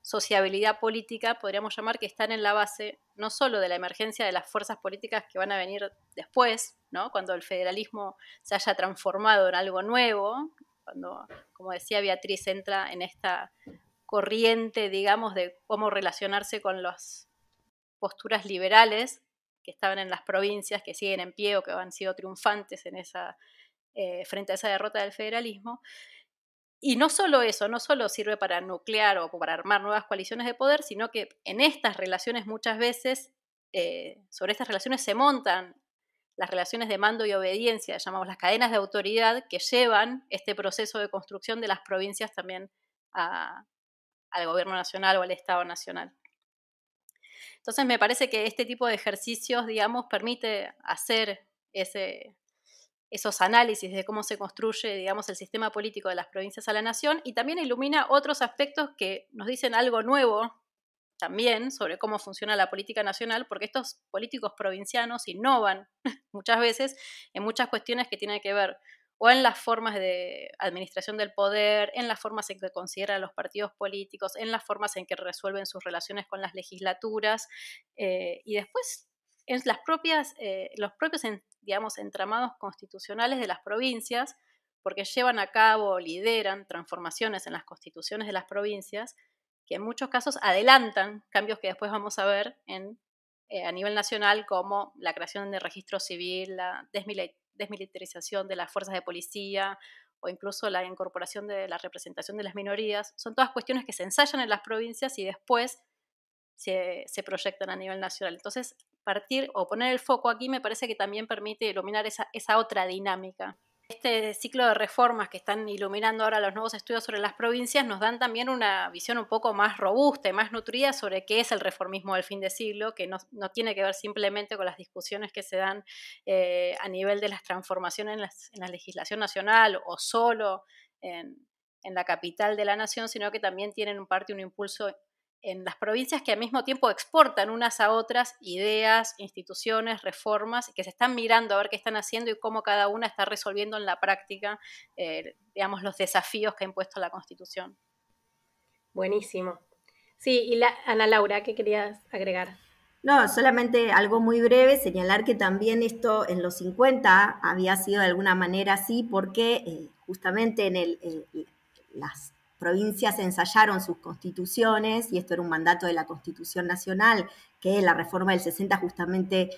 sociabilidad política, podríamos llamar, que están en la base no solo de la emergencia de las fuerzas políticas que van a venir después, ¿no? Cuando el federalismo se haya transformado en algo nuevo, cuando, como decía Beatriz, entra en esta corriente, digamos, de cómo relacionarse con las posturas liberales que estaban en las provincias, que siguen en pie o que han sido triunfantes en frente a esa derrota del federalismo. Y no solo eso, no solo sirve para nuclear o para armar nuevas coaliciones de poder, sino que en estas relaciones muchas veces, sobre estas relaciones se montan las relaciones de mando y obediencia, llamamos las cadenas de autoridad, que llevan este proceso de construcción de las provincias también al gobierno nacional o al Estado nacional. Entonces me parece que este tipo de ejercicios, digamos, permite hacer esos análisis de cómo se construye, digamos, el sistema político de las provincias a la nación, y también ilumina otros aspectos que nos dicen algo nuevo también sobre cómo funciona la política nacional, porque estos políticos provincianos innovan muchas veces en muchas cuestiones que tienen que ver o en las formas de administración del poder, en las formas en que consideran los partidos políticos, en las formas en que resuelven sus relaciones con las legislaturas, y después en los propios digamos, entramados constitucionales de las provincias, porque llevan a cabo, lideran transformaciones en las constituciones de las provincias, que en muchos casos adelantan cambios que después vamos a ver a nivel nacional, como la creación de registro civil, la desmilitarización de las fuerzas de policía, o incluso la incorporación de la representación de las minorías. Son todas cuestiones que se ensayan en las provincias y después se proyectan a nivel nacional. Entonces, partir o poner el foco aquí me parece que también permite iluminar esa otra dinámica. Este ciclo de reformas que están iluminando ahora los nuevos estudios sobre las provincias nos dan también una visión un poco más robusta y más nutrida sobre qué es el reformismo del fin de siglo, que no tiene que ver simplemente con las discusiones que se dan a nivel de las transformaciones en la legislación nacional o solo en la capital de la nación, sino que también tienen un impulso en las provincias que al mismo tiempo exportan unas a otras ideas, instituciones, reformas, que se están mirando a ver qué están haciendo y cómo cada una está resolviendo en la práctica, digamos, los desafíos que ha impuesto la Constitución. Buenísimo. Sí, y Ana Laura, ¿qué querías agregar? No, solamente algo muy breve, señalar que también esto en los 50 había sido de alguna manera así, porque justamente las provincias ensayaron sus constituciones, y esto era un mandato de la Constitución Nacional, que la reforma del 60 justamente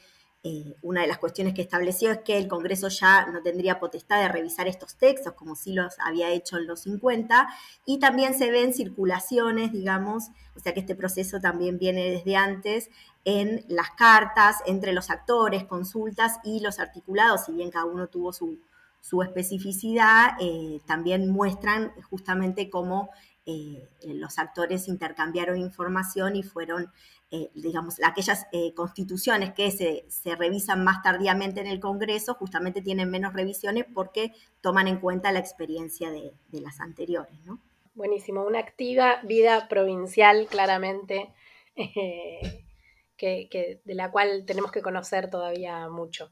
una de las cuestiones que estableció es que el Congreso ya no tendría potestad de revisar estos textos, como sí los había hecho en los 50, y también se ven circulaciones, digamos, o sea que este proceso también viene desde antes, en las cartas entre los actores, consultas y los articulados, si bien cada uno tuvo su especificidad, también muestran justamente cómo los actores intercambiaron información y fueron, digamos, aquellas constituciones que se revisan más tardíamente en el Congreso justamente tienen menos revisiones porque toman en cuenta la experiencia de las anteriores, ¿no? Buenísimo, una activa vida provincial claramente, de la cual tenemos que conocer todavía mucho.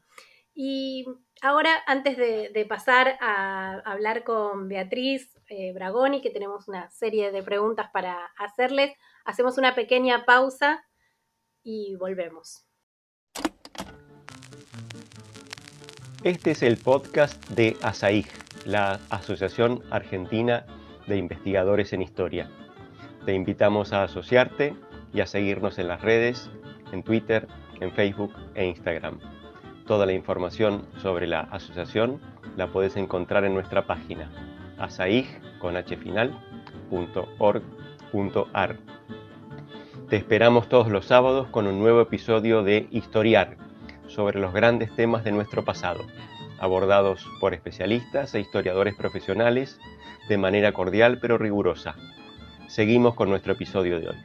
Y ahora, antes de pasar a hablar con Beatriz Bragoni, que tenemos una serie de preguntas para hacerles, hacemos una pequeña pausa y volvemos. Este es el podcast de ASAIG, la Asociación Argentina de Investigadores en Historia. Te invitamos a asociarte y a seguirnos en las redes, en Twitter, en Facebook e Instagram. Toda la información sobre la asociación la puedes encontrar en nuestra página asaig.org.ar. Te esperamos todos los sábados con un nuevo episodio de Historiar, sobre los grandes temas de nuestro pasado, abordados por especialistas e historiadores profesionales de manera cordial pero rigurosa. Seguimos con nuestro episodio de hoy.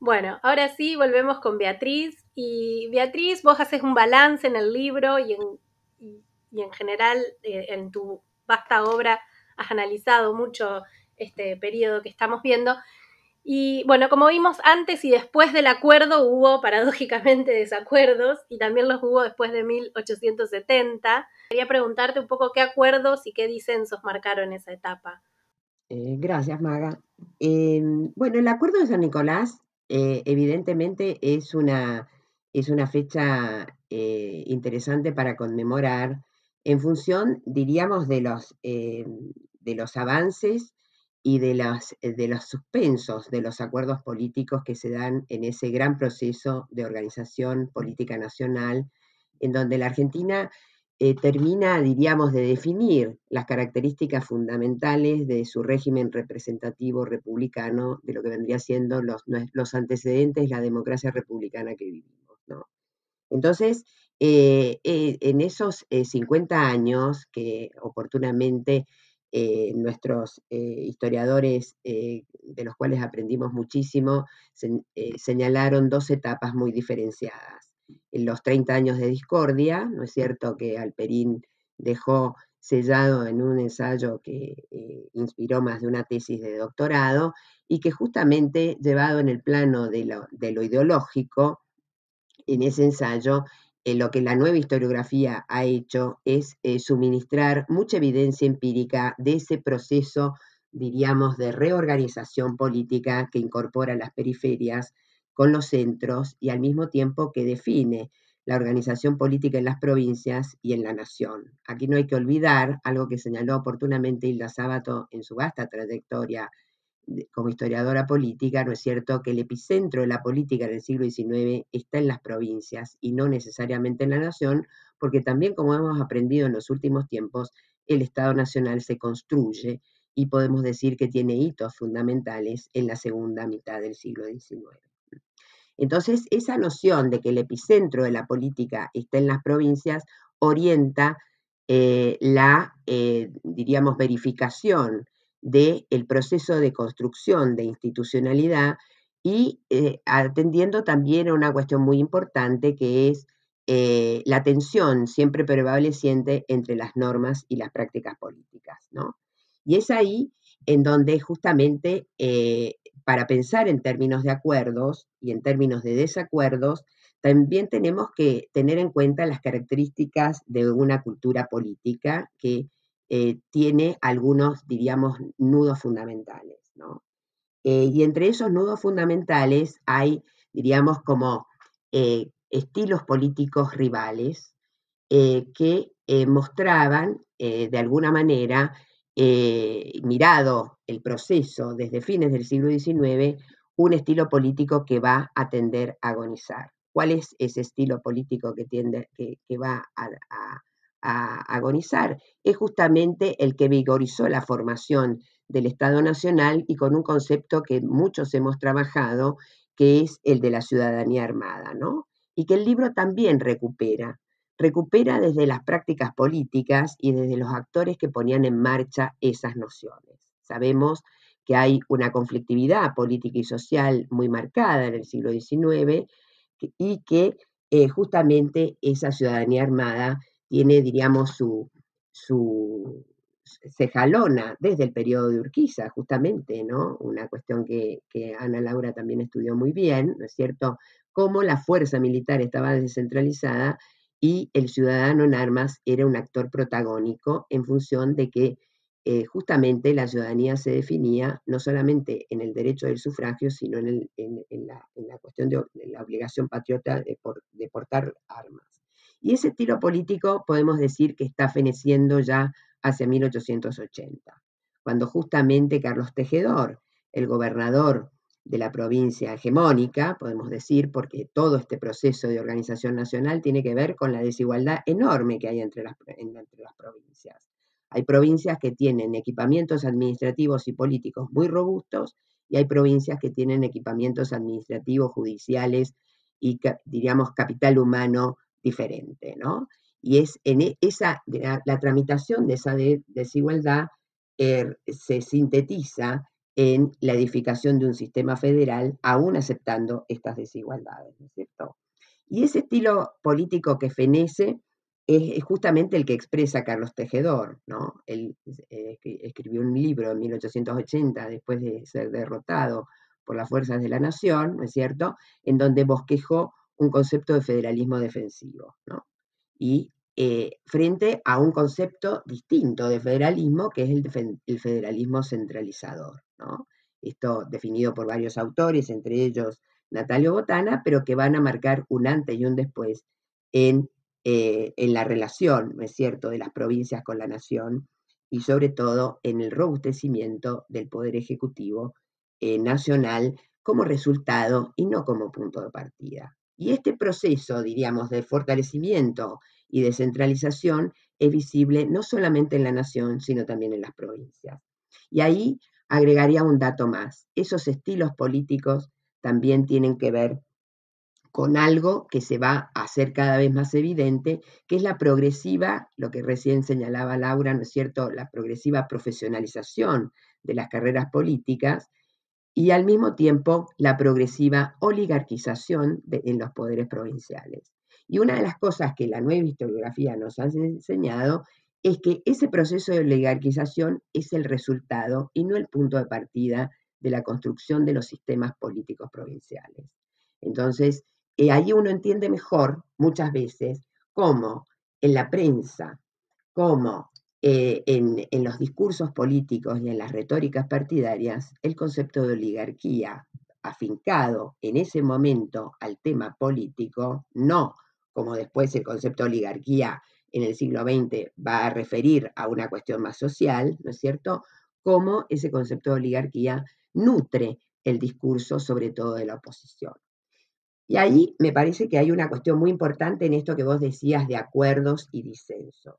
Bueno, ahora sí, volvemos con Beatriz. Y Beatriz, vos haces un balance en el libro y en general en tu vasta obra has analizado mucho este periodo que estamos viendo. Y bueno, como vimos antes y después del acuerdo hubo paradójicamente desacuerdos y también los hubo después de 1870. Quería preguntarte un poco qué acuerdos y qué disensos marcaron esa etapa. Gracias, Maga. Bueno, el Acuerdo de San Nicolás evidentemente es una fecha interesante para conmemorar en función, diríamos, de los avances y de los suspensos de los acuerdos políticos que se dan en ese gran proceso de organización política nacional, en donde la Argentina termina, diríamos, de definir las características fundamentales de su régimen representativo republicano, de lo que vendría siendo los antecedentes de la democracia republicana que vivimos, ¿no? Entonces, en esos 50 años que oportunamente nuestros historiadores, de los cuales aprendimos muchísimo, señalaron dos etapas muy diferenciadas. En los 30 años de discordia, ¿no es cierto?, que Alperín dejó sellado en un ensayo que inspiró más de una tesis de doctorado y que justamente llevado en el plano de lo ideológico, en ese ensayo, lo que la nueva historiografía ha hecho es suministrar mucha evidencia empírica de ese proceso, diríamos, de reorganización política que incorpora las periferias con los centros y al mismo tiempo que define la organización política en las provincias y en la nación. Aquí no hay que olvidar algo que señaló oportunamente Hilda Sábato en su vasta trayectoria como historiadora política, ¿no es cierto?, que el epicentro de la política en el siglo XIX está en las provincias y no necesariamente en la nación, porque también, como hemos aprendido en los últimos tiempos, el Estado Nacional se construye y podemos decir que tiene hitos fundamentales en la segunda mitad del siglo XIX. Entonces, esa noción de que el epicentro de la política está en las provincias orienta diríamos, verificación del proceso de construcción de institucionalidad y atendiendo también a una cuestión muy importante que es la tensión siempre prevaleciente entre las normas y las prácticas políticas, ¿no? Y es ahí en donde justamente para pensar en términos de acuerdos y en términos de desacuerdos, también tenemos que tener en cuenta las características de una cultura política que tiene algunos, diríamos, nudos fundamentales, ¿no? Y entre esos nudos fundamentales hay, diríamos, como estilos políticos rivales que mostraban, de alguna manera, mirado el proceso desde fines del siglo XIX, un estilo político que va a tender a agonizar. ¿Cuál es ese estilo político que va a agonizar? Es justamente el que vigorizó la formación del Estado Nacional y con un concepto que muchos hemos trabajado, que es el de la ciudadanía armada, ¿no? Y que el libro también recupera desde las prácticas políticas y desde los actores que ponían en marcha esas nociones. Sabemos que hay una conflictividad política y social muy marcada en el siglo XIX y que justamente esa ciudadanía armada tiene, diríamos, se jalona desde el periodo de Urquiza, justamente, ¿no? Una cuestión que Ana Laura también estudió muy bien, ¿no es cierto? Cómo la fuerza militar estaba descentralizada y el ciudadano en armas era un actor protagónico en función de que justamente la ciudadanía se definía no solamente en el derecho del sufragio, sino en la cuestión de la obligación patriota de portar armas. Y ese estilo político podemos decir que está feneciendo ya hacia 1880, cuando justamente Carlos Tejedor, el gobernador de la provincia hegemónica, podemos decir, porque todo este proceso de organización nacional tiene que ver con la desigualdad enorme que hay entre las provincias. Hay provincias que tienen equipamientos administrativos y políticos muy robustos y hay provincias que tienen equipamientos administrativos, judiciales y, diríamos, capital humano diferente, ¿no? Y es en la tramitación de esa desigualdad se sintetiza en la edificación de un sistema federal, aún aceptando estas desigualdades, ¿no es cierto? Y ese estilo político que fenece es justamente el que expresa Carlos Tejedor, ¿no? Él escribió un libro en 1880, después de ser derrotado por las fuerzas de la nación, ¿no es cierto?, en donde bosquejó un concepto de federalismo defensivo, ¿no? Y frente a un concepto distinto de federalismo, que es el federalismo centralizador, ¿no? Esto definido por varios autores, entre ellos Natalio Botana, pero que van a marcar un antes y un después en la relación, ¿no es cierto?, de las provincias con la nación y sobre todo en el robustecimiento del poder ejecutivo nacional como resultado y no como punto de partida. Y este proceso, diríamos, de fortalecimiento y descentralización es visible no solamente en la nación, sino también en las provincias. Y ahí agregaría un dato más. Esos estilos políticos también tienen que ver con algo que se va a hacer cada vez más evidente, que es la progresiva, lo que recién señalaba Laura, ¿no es cierto?, la progresiva profesionalización de las carreras políticas y al mismo tiempo la progresiva oligarquización en los poderes provinciales. Y una de las cosas que la nueva historiografía nos ha enseñado es que ese proceso de oligarquización es el resultado y no el punto de partida de la construcción de los sistemas políticos provinciales. Entonces, ahí uno entiende mejor, muchas veces, cómo en la prensa, cómo en los discursos políticos y en las retóricas partidarias, el concepto de oligarquía afincado en ese momento al tema político, no como después el concepto de oligarquía en el siglo XX va a referir a una cuestión más social, ¿no es cierto?, cómo ese concepto de oligarquía nutre el discurso, sobre todo de la oposición. Y ahí me parece que hay una cuestión muy importante en esto que vos decías de acuerdos y disensos.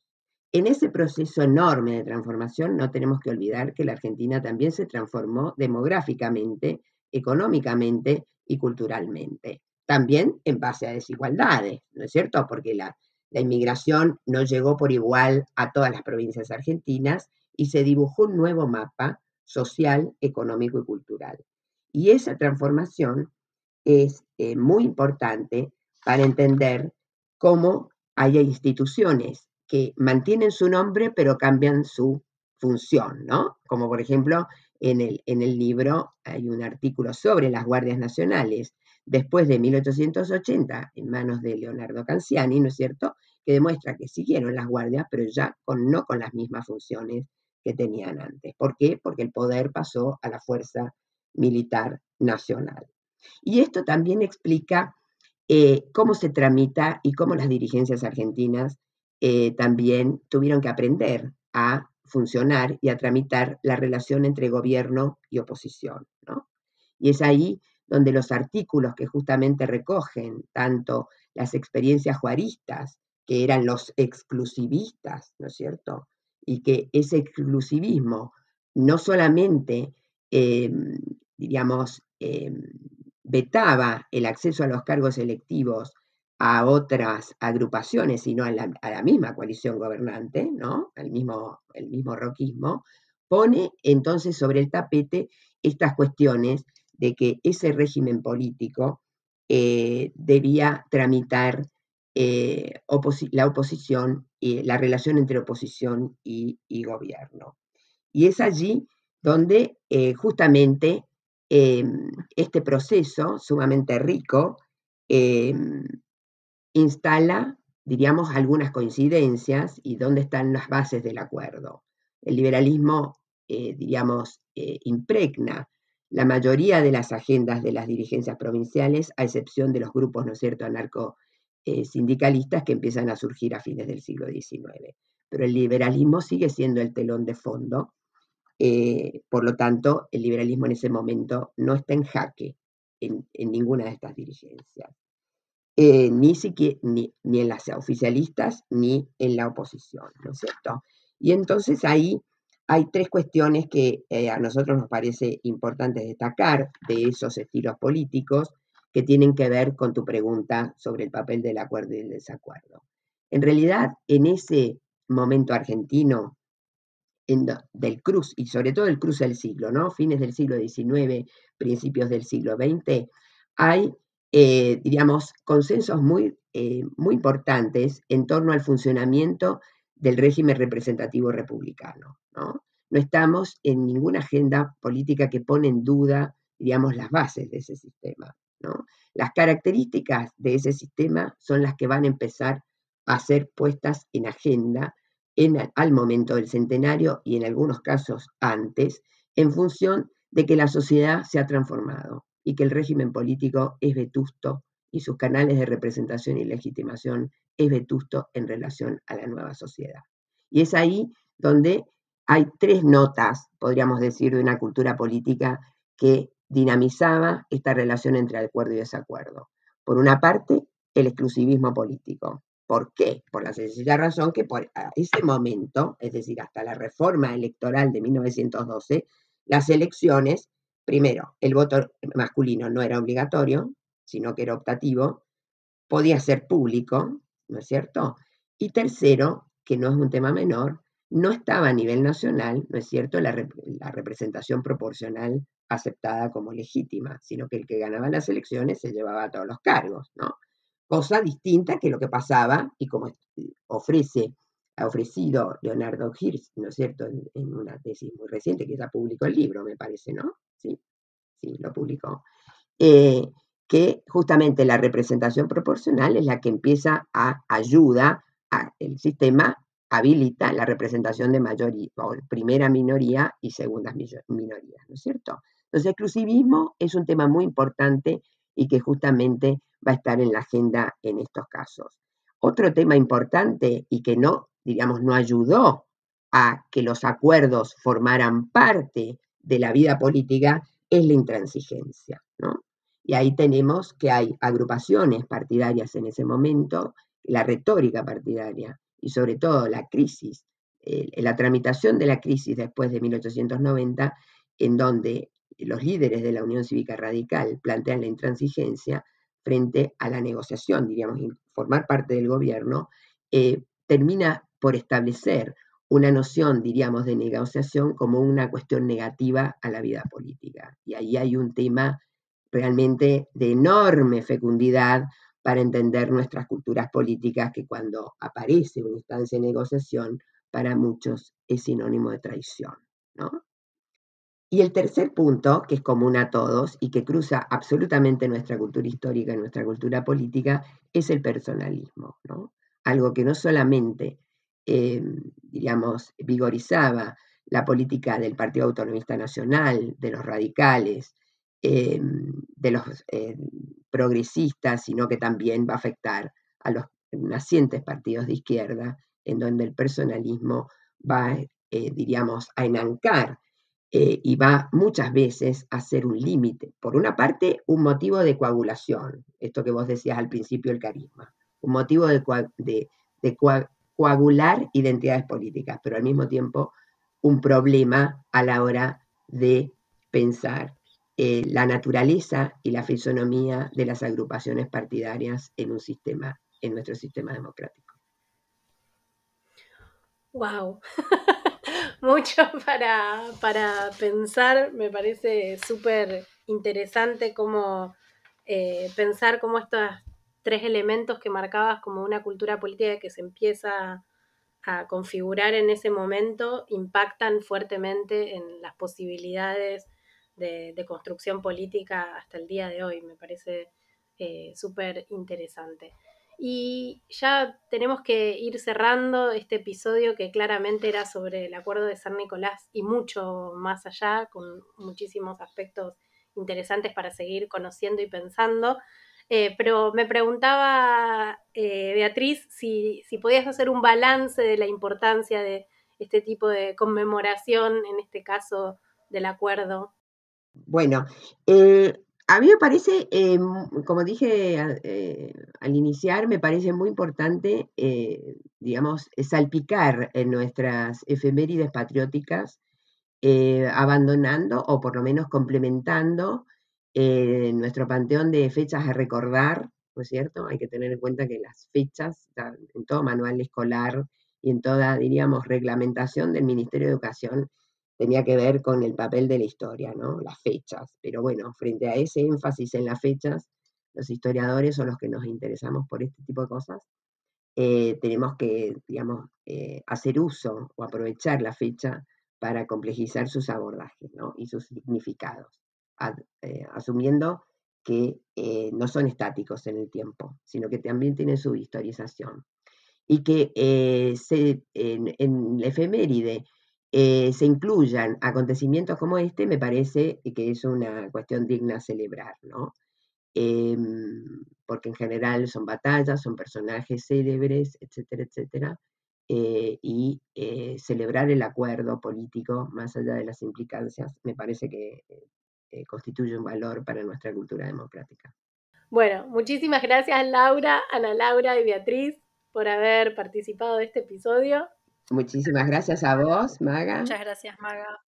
En ese proceso enorme de transformación no tenemos que olvidar que la Argentina también se transformó demográficamente, económicamente y culturalmente. también en base a desigualdades, ¿no es cierto? Porque la inmigración no llegó por igual a todas las provincias argentinas y se dibujó un nuevo mapa social, económico y cultural. Y esa transformación es muy importante para entender cómo hay instituciones que mantienen su nombre pero cambian su función, ¿no? Como por ejemplo en el libro hay un artículo sobre las guardias nacionales después de 1880 en manos de Leonardo Canciani, ¿no es cierto?, que demuestra que siguieron las guardias pero ya no con las mismas funciones que tenían antes. ¿Por qué? Porque el poder pasó a la Fuerza Militar Nacional. Y esto también explica cómo se tramita y cómo las dirigencias argentinas también tuvieron que aprender a funcionar y a tramitar la relación entre gobierno y oposición, ¿no? Y es ahí donde los artículos que justamente recogen tanto las experiencias juaristas, que eran los exclusivistas, ¿no es cierto?, y que ese exclusivismo no solamente, digamos, vetaba el acceso a los cargos electivos a otras agrupaciones, sino a la misma coalición gobernante, ¿no?, el mismo roquismo, pone entonces sobre el tapete estas cuestiones de que ese régimen político debía tramitar la oposición, la relación entre oposición y gobierno. Y es allí donde justamente este proceso sumamente rico instala, diríamos, algunas coincidencias y dónde están las bases del acuerdo. El liberalismo, diríamos, impregna la mayoría de las agendas de las dirigencias provinciales, a excepción de los grupos, ¿no es cierto?, anarco-sindicalistas que empiezan a surgir a fines del siglo XIX. Pero el liberalismo sigue siendo el telón de fondo. Por lo tanto, el liberalismo en ese momento no está en jaque en ninguna de estas dirigencias, ni en las oficialistas ni en la oposición, ¿no es cierto? Y entonces ahí hay tres cuestiones que a nosotros nos parece importante destacar de esos estilos políticos que tienen que ver con tu pregunta sobre el papel del acuerdo y el desacuerdo. En realidad, en ese momento argentino, del cruce, y sobre todo el cruce del siglo, ¿no?, fines del siglo XIX, principios del siglo XX, hay, diríamos, consensos muy importantes en torno al funcionamiento del régimen representativo republicano, ¿no? No estamos en ninguna agenda política que pone en duda, digamos, las bases de ese sistema, ¿no? Las características de ese sistema son las que van a empezar a ser puestas en agenda al momento del centenario y en algunos casos antes, en función de que la sociedad se ha transformado y que el régimen político es vetusto y sus canales de representación y legitimación es vetusto en relación a la nueva sociedad. Y es ahí donde hay tres notas, podríamos decir, de una cultura política que dinamizaba esta relación entre acuerdo y desacuerdo. Por una parte, el exclusivismo político. ¿Por qué? Por la sencilla razón que por ese momento, es decir, hasta la reforma electoral de 1912, las elecciones, primero, el voto masculino no era obligatorio, sino que era optativo, podía ser público, ¿no es cierto? Y tercero, que no es un tema menor, no estaba a nivel nacional, ¿no es cierto?, la representación proporcional aceptada como legítima, sino que el que ganaba las elecciones se llevaba a todos los cargos, ¿no? Cosa distinta que lo que pasaba, y como ha ofrecido Leonardo Hirsch, ¿no es cierto?, en una tesis muy reciente, que ya publicó el libro, me parece, ¿no? Sí, lo publicó. Que justamente la representación proporcional es la que empieza ayuda a el sistema, habilita la representación de primera minoría y segundas minorías, ¿no es cierto? Entonces, el exclusivismo es un tema muy importante y que justamente va a estar en la agenda en estos casos. Otro tema importante y que no ayudó a que los acuerdos formaran parte de la vida política es la intransigencia, ¿no? Y ahí tenemos que hay agrupaciones partidarias en ese momento, la retórica partidaria y sobre todo la crisis, la tramitación de la crisis después de 1890, en donde los líderes de la Unión Cívica Radical plantean la intransigencia, frente a la negociación, diríamos, y formar parte del gobierno, termina por establecer una noción, diríamos, de negociación como una cuestión negativa a la vida política. Y ahí hay un tema realmente de enorme fecundidad para entender nuestras culturas políticas, que cuando aparece una instancia de negociación, para muchos es sinónimo de traición, ¿no? Y el tercer punto, que es común a todos y que cruza absolutamente nuestra cultura histórica y nuestra cultura política, es el personalismo, ¿no? Algo que no solamente, diríamos, vigorizaba la política del Partido Autonomista Nacional, de los radicales, de los progresistas, sino que también va a afectar a los nacientes partidos de izquierda, en donde el personalismo va, diríamos, a enancar y va muchas veces a ser un límite. Por una parte, un motivo de coagulación, esto que vos decías al principio, el carisma, un motivo de coagular identidades políticas, pero al mismo tiempo un problema a la hora de pensar la naturaleza y la fisonomía de las agrupaciones partidarias en un sistema, en nuestro sistema democrático. ¡Wow! Mucho para pensar. Me parece súper interesante cómo pensar cómo estos tres elementos que marcabas como una cultura política que se empieza a configurar en ese momento impactan fuertemente en las posibilidades de construcción política hasta el día de hoy. Me parece súper interesante. Y ya tenemos que ir cerrando este episodio que claramente era sobre el acuerdo de San Nicolás y mucho más allá, con muchísimos aspectos interesantes para seguir conociendo y pensando. Pero me preguntaba, Beatriz, si podías hacer un balance de la importancia de este tipo de conmemoración, en este caso del acuerdo. Bueno, a mí me parece, como dije al iniciar, me parece muy importante, digamos, salpicar en nuestras efemérides patrióticas, abandonando o por lo menos complementando nuestro panteón de fechas a recordar, ¿no es cierto? Hay que tener en cuenta que las fechas, en todo manual escolar y en toda, diríamos, reglamentación del Ministerio de Educación, tenía que ver con el papel de la historia, ¿no? Las fechas. Pero bueno, frente a ese énfasis en las fechas, los historiadores son los que nos interesamos por este tipo de cosas. Tenemos que, digamos, hacer uso o aprovechar la fecha para complejizar sus abordajes, ¿no? Y sus significados, asumiendo que no son estáticos en el tiempo, sino que también tienen su historización. Y que en la efeméride se incluyan acontecimientos como este, me parece que es una cuestión digna de celebrar, ¿no? Porque en general son batallas, son personajes célebres, etcétera, etcétera, y celebrar el acuerdo político, más allá de las implicancias, me parece que constituye un valor para nuestra cultura democrática. Bueno, muchísimas gracias Laura, Ana Laura y Beatriz por haber participado de este episodio. Muchísimas gracias a vos, Maga. Muchas gracias, Maga.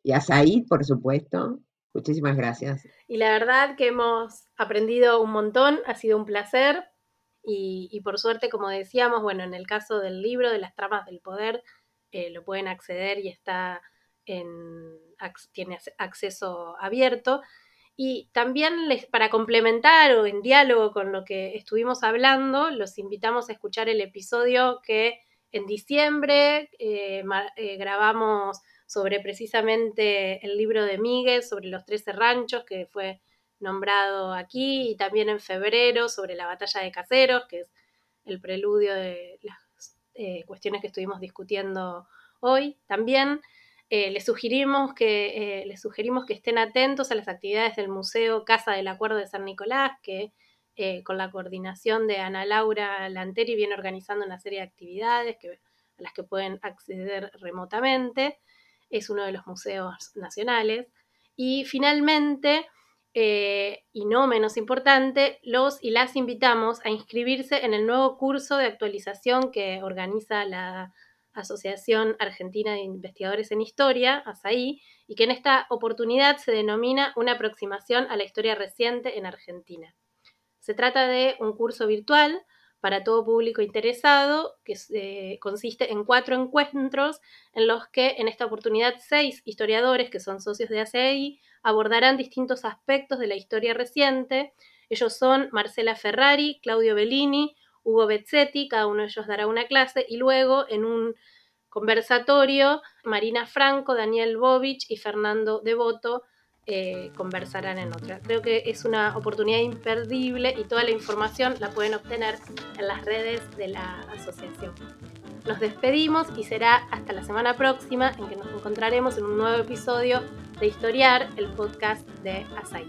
Y a Said, por supuesto. Muchísimas gracias. Y la verdad que hemos aprendido un montón, ha sido un placer y por suerte, como decíamos, bueno, en el caso del libro de las tramas del poder, lo pueden acceder y tiene acceso abierto. Y también para complementar o en diálogo con lo que estuvimos hablando, los invitamos a escuchar el episodio que en diciembre grabamos sobre precisamente el libro de Miguel, sobre los 13 ranchos, que fue nombrado aquí, y también en febrero sobre la batalla de Caseros, que es el preludio de las cuestiones que estuvimos discutiendo hoy. También les sugerimos que estén atentos a las actividades del Museo Casa del Acuerdo de San Nicolás, que con la coordinación de Ana Laura Lanteri viene organizando una serie de actividades a las que pueden acceder remotamente. Es uno de los museos nacionales. Y finalmente, y no menos importante, los y las invitamos a inscribirse en el nuevo curso de actualización que organiza la Asociación Argentina de Investigadores en Historia, ASAI, y que en esta oportunidad se denomina Una aproximación a la historia reciente en Argentina. Se trata de un curso virtual para todo público interesado, que consiste en 4 encuentros en los que en esta oportunidad 6 historiadores que son socios de ACI abordarán distintos aspectos de la historia reciente. Ellos son Marcela Ferrari, Claudio Bellini, Hugo Bezzetti, cada uno de ellos dará una clase, y luego en un conversatorio Marina Franco, Daniel Bovich y Fernando Devoto conversarán en otra. Creo que es una oportunidad imperdible y toda la información la pueden obtener en las redes de la asociación. Nos despedimos y será hasta la semana próxima en que nos encontraremos en un nuevo episodio de Historiar, el podcast de ASAI.